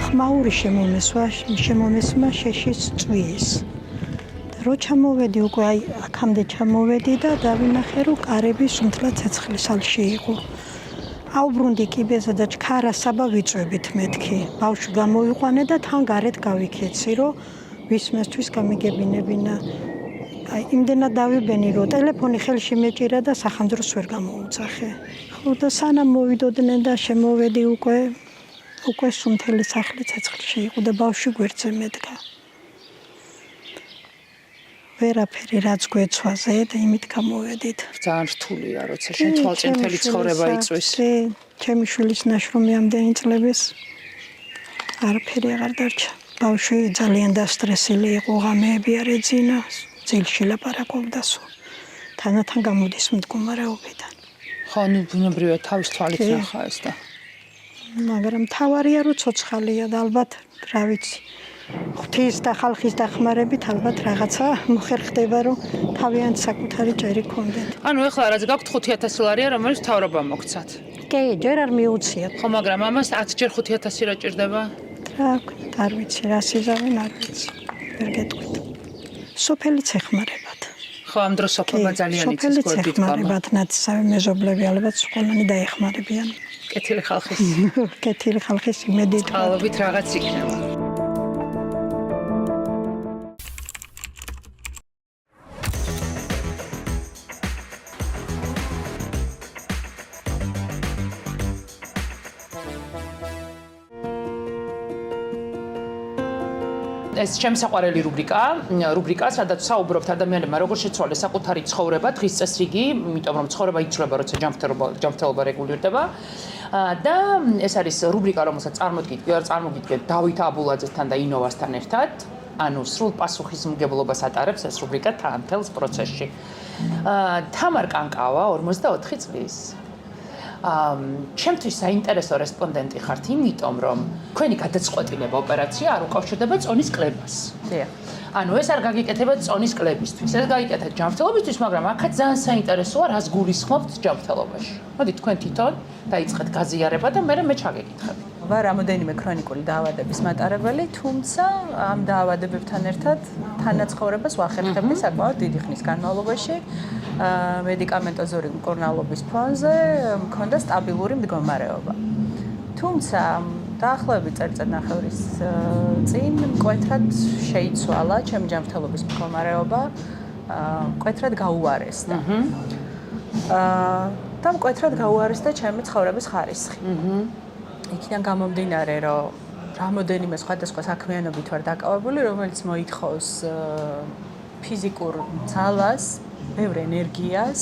ხმაური შემომესვა შეშიც წვიეს. რო ჩამოვედი უკვე აი აქამდე ჩამოვედი და დავინახე რომ კარები სუნთლა ცეცხლის ალში იყო. აუბრუნდი კიბეზე და ჩქარა საბა ვიწვევით მეთქი. ბავშვი გამოიყვანე და თან გარეთ გავიქეცი, რომ ვისმესთვის გამიგებინებინა. აი, იმდენად დავიბენი, რომ ტელეფონი ხელში მეჭირა და სახანძროს ვერ გამოუძახე. ხო და სანამ მოვიდოდნენ და შემოვედი უკვე სუნთელი სახლი ცეცხლში იყო და ბავშვი გვერდზე მედგა. ვერაფერი რაც გვეცვაზე და იმით გამოვედით. ძალიან რთულია, როცა შენ თვალწინ მთელი ცხოვრება იწვის. ჩემი შვილის ნაშრომი ამდენი წლების არაფერი აღარ დარჩა. ბავშვი ძალიან დასტრესილი იყო, ღამეები არ ეძინა, ძილში ლაპარაკობდა სულ. თანათან გამოდის მდგომარეობიდან. ხო, ნუ ბუნებრივია თავის თვალით ნახა ეს და. მაგრამ თავარია რომ ცოცხალია და ალბათ რა ვიცი. ღვთის და ხალხის დახმარებით ალბათ რაღაცა მოხერხდება რომ თავიანთ საკუთარი ჭერი ქონდეთ. ანუ ეხლა რაც გაქვთ 5000 ლარია, რომელიც მთავრობა მოგცათ. კი, ჯერ არ მიუციათ. ხო, მაგრამ ამას 10 ჯერ 5000 რა ჭირდება? რა ვქნა, არ ვიცი, რა სიზავენ, არ ვიცი. ვერ გეტყვით. სოფელიც ეხმარებათ. ხო, ამ დროს სოფლობა ძალიან იცის სოფელიც გვერდით გამა. ეხმარებათ, ნაცისავე მეზობლები ალბათ ყველანი დაეხმარებიან. კეთილი ხალხის კეთილი ხალხის იმედით. წყალობით რაღაც იქნება. ეს ჩემი საყვარელი რუბრიკა, სადაც საუბრობთ ადამიანებმა როგორ შეცვალეს საკუთარი ცხოვრება, დღის წესრიგი, იმიტომ რომ ცხოვრება იცვლება, როცა ჯანმრთელობა რეგულირდება. და ეს არის რუბრიკა, რომელსაც წარმოგიდგენთ დავით აბულაძესთან და ინოვასთან ერთად. ანუ სრულ პასუხისმგებლობას ატარებს ეს რუბრიკა თან მთელს პროცესში. თამარ კანკავა 44 წლის. ჩემთვის საინტერესო რესპონდენტი ხართ, იმიტომ რომ თქვენი გადაწყვეტილება ოპერაცია არ უკავშირდება წონის კლებას. ანუ ეს არ გაგიკეთება წონის კლებისთვის, ეს გაგიკეთეთ ჯანმრთელობისთვის, მაგრამ აქაც ძალიან საინტერესოა, რას გულისხმობთ ჯანმრთელობაში. მოდი თქვენ თვითონ დაიწყეთ გაზიარება და მე ჩაგეკითხები. ვარ რამოდენიმე ქრონიკული დაავადების მატარებელი, თუმცა ამ დაავადებებთან ერთად თანაცხოვრებას ვახერხებდი საკმაოდ დიდი ხნის განმავლობაში. მედიკამენტოზური მკურნალობის ფონზე მქონდა სტაბილური მდგომარეობა. თუმცა დაახლოებით წელიწადნახევრის წინ მკვეთრად შეიცვალა ჩემი ჯანმრთელობის მდგომარეობა, მკვეთრად გაუარესდა. და მკვეთრად გაუარესდა ჩემი ცხოვრების ხარისხი. იქიდან გამომდინარე, რომ რამოდენიმე სხვადასხვა საქმიანობით ვარ დაკავებული, რომელიც მოითხოვს ფიზიკურ ძალას, ბევრ ენერგიას.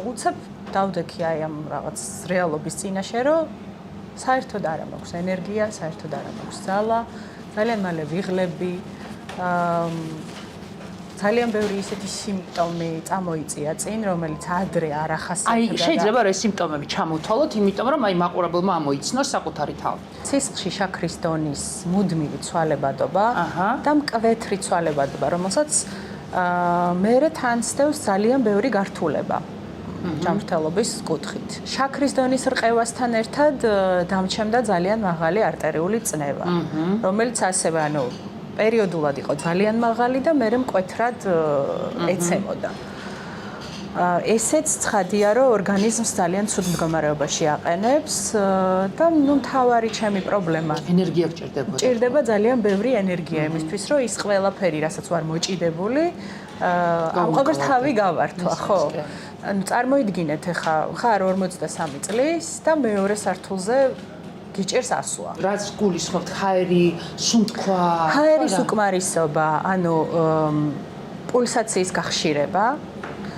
უცებ დავდექი აი ამ რაღაც რეალობის წინაშე, რომ საერთოდ არ მაქვს ენერგია, საერთოდ არ მაქვს ძალა, ძალიან მალე ვიღლები. ძალიან ბევრი ისეთი სიმპტომი წამოიწია წინ, რომელიც ადრე არ ახასიათებდა. აი, შეიძლება რომ ეს სიმპტომები ჩამოთვალოთ, იმიტომ რომ აი მაყურებელმა ამოიცნოს საკუთარი თავი. სისხლში შაქრის დონის მუდმივი ცვალებადობა და მკვეთრი ცვალებადობა, რომელსაც მერე თან ცდევს ძალიან ბევრი გართულება ჯანმრთელობის კუთხით. შაქრის დონის რყევასთან ერთად დამჩემდა ძალიან მაღალი არტერიული წნევა, რომელიც ასევე ანუ პერიოდულად იყო ძალიან მაღალი და მერე მკვეთრად ეცემოდა. ესეც ცხადია, რომ ორგანიზმს ძალიან ცუდ მდგომარეობაში აყენებს და ნუ მთავარი ჩემი პრობლემა ენერგია გჭირდება. ჭირდება ძალიან ბევრი ენერგია იმისთვის, რომ ის ყველაფერი, რასაც ვარ მოჭიდებული, ამ ყოველს თავი გავართვა, ხო? ანუ წარმოიდგინეთ, ხა ხარ 43 წლის და მეორე სართულზე გიჭერს ასვლა. რაც გულისხმობთ, ჰაერი, სუნთქვა, ჰაერის უკმარისობა, ანუ პულსაციის გახშირება.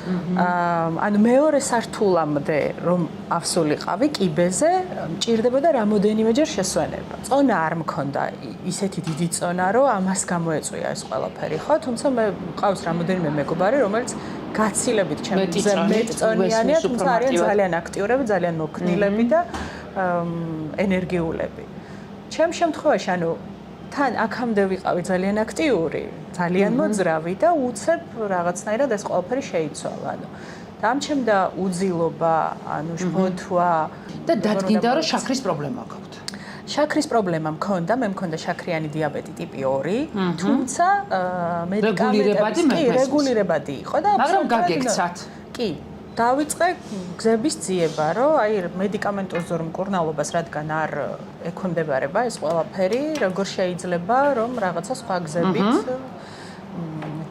ანუ მეორე სართულამდე რომ ავსულიყავი კიბეზე, მჭირდებოდა რამოდენიმეჯერ შესვენება. წონა არ მქონდა ისეთი დიდი წონა, რომ ამას გამოეწვია ეს ყველაფერი, ხო? თუმცა მე მყავს რამოდენიმე მეგობარი, რომელიც გაცილებით ჩემზე მეტწონიანია, თუმცა არიან ძალიან აქტიურები, ძალიან მოქნილები და ენერგიულები. ჩემ შემთხვევაში, ანუ თან აქამდე ვიყავი ძალიან აქტიური, ძალიან მოძრავი და უცებ რაღაცნაირად ეს ყველაფერი შეიცვალა. ანუ დამჩემდა უძილობა, ანუ შფოთვა და დადგინდა, რომ შაქრის პრობლემა გაქვთ. შაქრის პრობლემა მქონდა, მე მქონდა შაქრიანი დიაბეტი ტიპი 2, თუმცა რეგულირებადი რეგულირებადი იყო და მაგრამ გაგექცათ. კი. დავიწყე გზების ძიება, რომ აი მედიკამენტოზურ მკურნალობას რადგან არ ექვემდებარება ეს ყველაფერი, როგორ შეიძლება რომ რაღაცა სხვა გზებით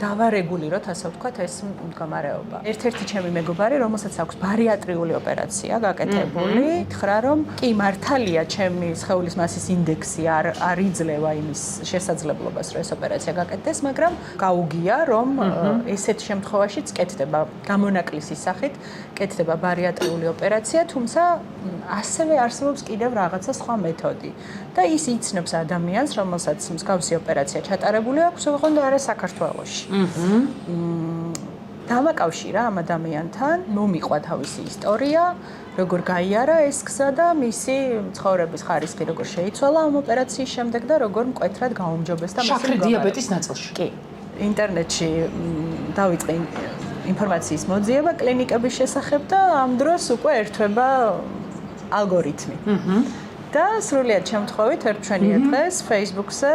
დავარეგულიროთ, ასე ვთქვათ, ეს მდგომარეობა. ერთ-ერთი ჩემი მეგობარი, რომელსაც აქვს ბარიატრიული ოპერაცია გაკეთებული, ითხრა, რომ კი მართალია, ჩემი სხეულის მასის ინდექსი არ იძლევა იმის შესაძლებლობას, რომ ეს ოპერაცია გაკეთდეს, მაგრამ გაუგია, რომ ესეთ შემთხვევაშიც კეთდება გამონაკლისის სახით, კეთდება ბარიატრიული ოპერაცია, თუმცა ასევე არსებობს კიდევ რაღაცა სხვა მეთოდი. და ის იცნობს ადამიანს, რომელსაც მსგავსი ოპერაცია ჩატარებული აქვს, ოღონდ არა საქართველოში. დამაკავშირა ამ ადამიანთან, მომიყვა თავისი ისტორია, როგორ გაიარა ეს გზა და მისი ცხოვრების ხარისხი როგორ შეიცვალა ამ ოპერაციის შემდეგ და როგორ მკვეთრად გაუმჯობესდა მისი შაქრის დიაბეტის ნაწილში. კი. ინტერნეტში დავიწყე ინფორმაციის მოძიება კლინიკების შესახებ და ამ დროს უკვე ერთვება ალგორითმი. და სრულიად შემთხვევით ერთშვენია დღეს Facebook-ზე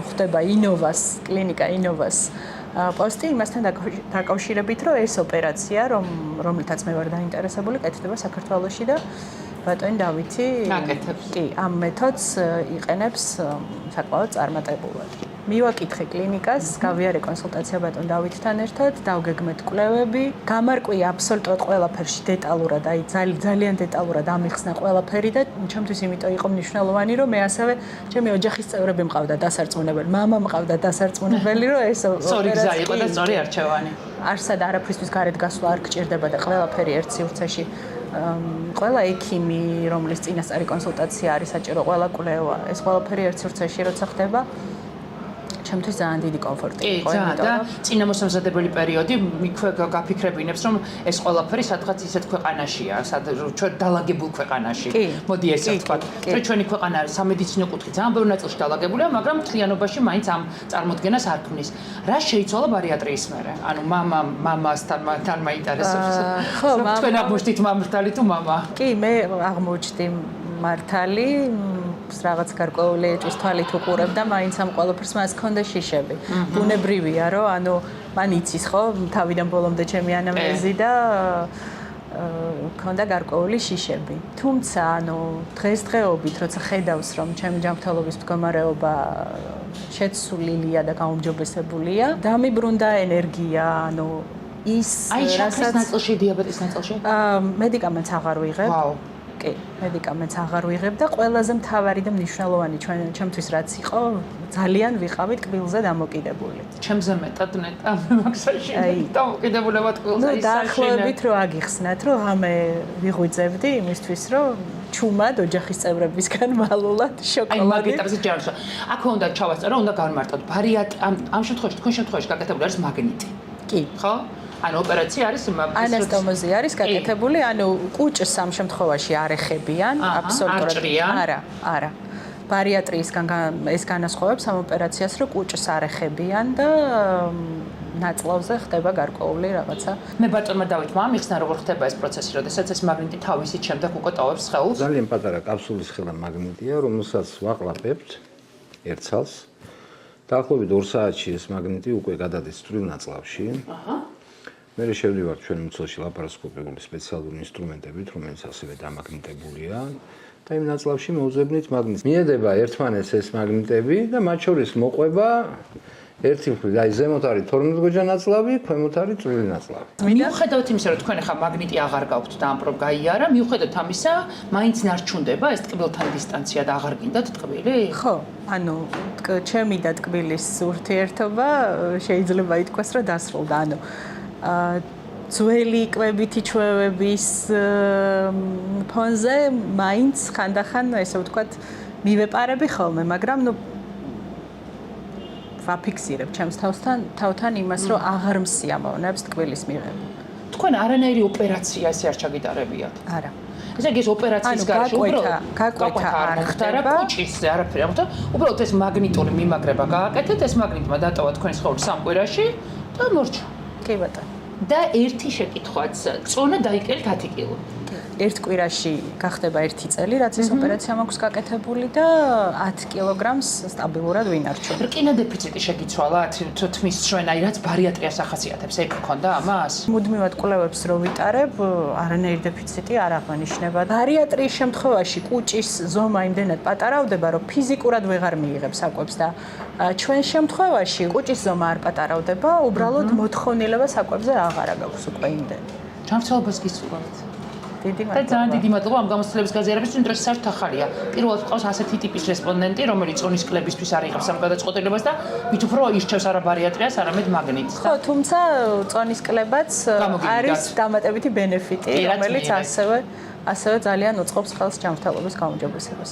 ხდება ინოვას, კლინიკა ინოვას პოსტი იმასთან დაკავშირებით, რომ ეს ოპერაცია, რომლითაც მე ვარ დაინტერესებული, კეთდება საქართველოში და ბატონი დავითი კი, ამ მეთოდს იყენებს საკმაოდ წარმატებულად. მივაკითხე კლინიკას, გავიარე კონსულტაცია ბატონ დავითთან ერთად, დავგეგმეთ კვლევები, გამარკვია აბსოლუტურად ყველაფერში დეტალურად, აი ძალიან დეტალურად ამიხსნა ყველაფერი და ჩემთვის იმიტომ იყო მნიშვნელოვანი, რომ მე ასევე ჩემი ოჯახის წევრები მყავდა დასარწმუნებელი, მამა მყავდა დასარწმუნებელი, რომ ეს სწორი გზა იყო და სწორი არჩევანი. არსად არაფრისთვის გარეთ გასვლა არ გჭირდება და ყველაფერი ერთ სივრცეში ყველა ექიმი, რომლის წინასწარი კონსულტაცია არის საჭირო, ყველა კვლევა, ეს ყველაფერი ერთ სივრცეში როცა ხდება ჩემთვის ძალიან დიდი კომფორტი იყო, იმიტომ და წინამოსამზადებელი პერიოდი მიქვე გაფიქრებინებს, რომ ეს ყველაფერი სადღაც ისეთ ქვეყანაშია, ჩვენ დალაგებულ ქვეყანაში. მოდი ესე ვთქვათ, რომ ჩვენი ქვეყანა არის სამედიცინო კუთხით ძალიან ბევრ ნაწილში დალაგებულია, მაგრამ მთლიანობაში მაინც ამ წარმოდგენას არ ქმნის. რა შეიცვალა ბარიატრიის მერე? ანუ მამასთან მაინტერესებს. ხო, თქვენ აღმოჩნდით მამრთალი თუ მამა? კი, მე აღმოჩნდი მართალი რაღაც გარკვეული ეჭვის თვალით უყურებ და მაინც ამ ყველაფერს მას ჰქონდა შიშები. ბუნებრივია, რომ ანუ მან იცის ხო, თავიდან ბოლომდე ჩემი ანამნეზი და ჰქონდა გარკვეული შიშები. თუმცა, ანუ დღესდღეობით, როცა ხედავს, რომ ჩემი ჯანმრთელობის მდგომარეობა შეცვლილია და გაუმჯობესებულია, დამიბრუნდა ენერგია, ანუ ის აი შაქრის ნაწილში, დიაბეტის ნაწილში? მედიკამენტს აღარ ვიღებ. ვაუ. კი, მედიკამენტს აღარ ვიღებ და ყველაზე მთავარი და მნიშვნელოვანი ჩემთვის რაც იყო, ძალიან ვიყავით კბილზე დამოკიდებული. ჩემზე მეტად ნეტა მაგსაში დამოკიდებულება კბილზე ის დაახლოებით რომ აგიხსნათ, რომ ამე ვიღვიძებდი იმისთვის, რომ ჩუმად ოჯახის წევრებისგან მალულად შოკოლადი. აი მაგ ეტაპზე ჯანსა. აქ უნდა ჩავასწრო, უნდა გავმარტოთ. ამ შემთხვევაში თქვენ შემთხვევაში გაკეთებული არის მაგნიტი. კი. ხო? ანუ ოპერაცია არის ანასტომოზია არის გაკეთებული, ანუ კუჭს ამ შემთხვევაში არ ეხებიან, აბსოლუტურად არა. ბარიატრიისგან ეს განასხვავებს ამ ოპერაციას, რომ კუჭს არ ეხებიან და ნაწლავზე ხდება გარკვეული რაღაცა. მე ბატონმა დავით მომიხსნა როგორ ხდება ეს პროცესი, როდესაც ეს მაგნიტი თავისით შემდეგ უკვე ტოვებს სხეულს. ძალიან პატარა კაფსულის ხელა მაგნიტია, რომელსაც ვაყლაპებთ ერთ წელს. დაახლოებით 2 საათში ეს მაგნიტი უკვე გადადის წვრილ ნაწლავში. მე შევდივარ ჩვენ მუცელში ლაპარასკოპიული სპეციალური ინსტრუმენტებით, რომელიც ასევე დამაგნიტებულია და იმ ნაწლავში მოვძებნით მაგნიტს. მიედება ერთმანეთს ეს მაგნიტები და მათ შორის მოყვება ერთი მხრივ, აი ზემოთ არის 12 გოჯა ნაწლავი, ქვემოთ არის წვრილი ნაწლავი. მიუხედავად იმისა, რომ თქვენ ახლა მაგნიტი აღარ გაქვთ და ამ გაიარა, მიუხედავად ამისა, მაინც ნარჩუნდება ეს ტკბილთან დისტანცია და აღარ გინდათ ტკბილი? ხო, ანუ ჩემი და ტკბილის ურთიერთობა შეიძლება ითქვას, რომ დასრულდა, ანუ ძველი კვებითი ჩვევების ფონზე მაინც ხანდახან ესე ვთქვათ მივეპარები ხოლმე, მაგრამ ნუ ვაფიქსირებ ჩემს თავთან იმას, რომ აღარ მსიამოვნებს ტკბილის მიღება. თქვენ არანაირი ოპერაცია ესე არ ჩაგიტარებიათ? არა. ესე იგი ეს ოპერაციის გარშე უბრალოდ გაკვეთა არ ხდება, კუჭის არაფერი არ ხდება. უბრალოდ ეს მაგნიტური მიმაგრება გააკეთეთ, ეს მაგნიტმა დატოვა თქვენ სხეულის სამკვირაში და მორჩა. კი ბატონო. და ერთი შეკითხვაც, წონა დაიკელით 10 კილო. ერთ კვირაში გახდება 1 წელი, რაც ეს ოპერაცია მაქვს გაკეთებული და 10 კილოგრამს სტაბილურად ვინარჩუნებ. რკინა დეფიციტი შეგიცვალათ, თმის ჩვენაი რაც ბარიატრიას ახასიათებს, ეგ გქონდა ამას? მუდმივად კვლევებს რო ვიტარებ, არანაირი დეფიციტი არ აღნიშნება. ბარიატრიის შემთხვევაში კუჭის ზომა იმდენად პატარავდება, რომ ფიზიკურად ვეღარ მიიღებს საკვებს და ჩვენ შემთხვევაში კუჭის ზომა არ პატარავდება, უბრალოდ მოთხოვნილება საკვებზე აღარ აქვს უკვე იმდენი. ჯანმრთელობას გისურვებთ. დიდი და ძალიან დიდი მადლობა ამ გამოცდილების გაზიარებისთვის, იმიტომ რომ საერთოდ ახალია. პირველად ყავს ასეთი ტიპის რესპონდენტი, რომელიც წონის კლებისთვის არ იღებს ამ გადაწყვეტილებას და მით უფრო ირჩევს არა ბარიატრიას, არამედ მაგნიტს. ხო, თუმცა წონის კლებაც არის დამატებითი ბენეფიტი, რომელიც ასევე ძალიან უწყობს ხელს ჯანმრთელობის გაუმჯობესებას.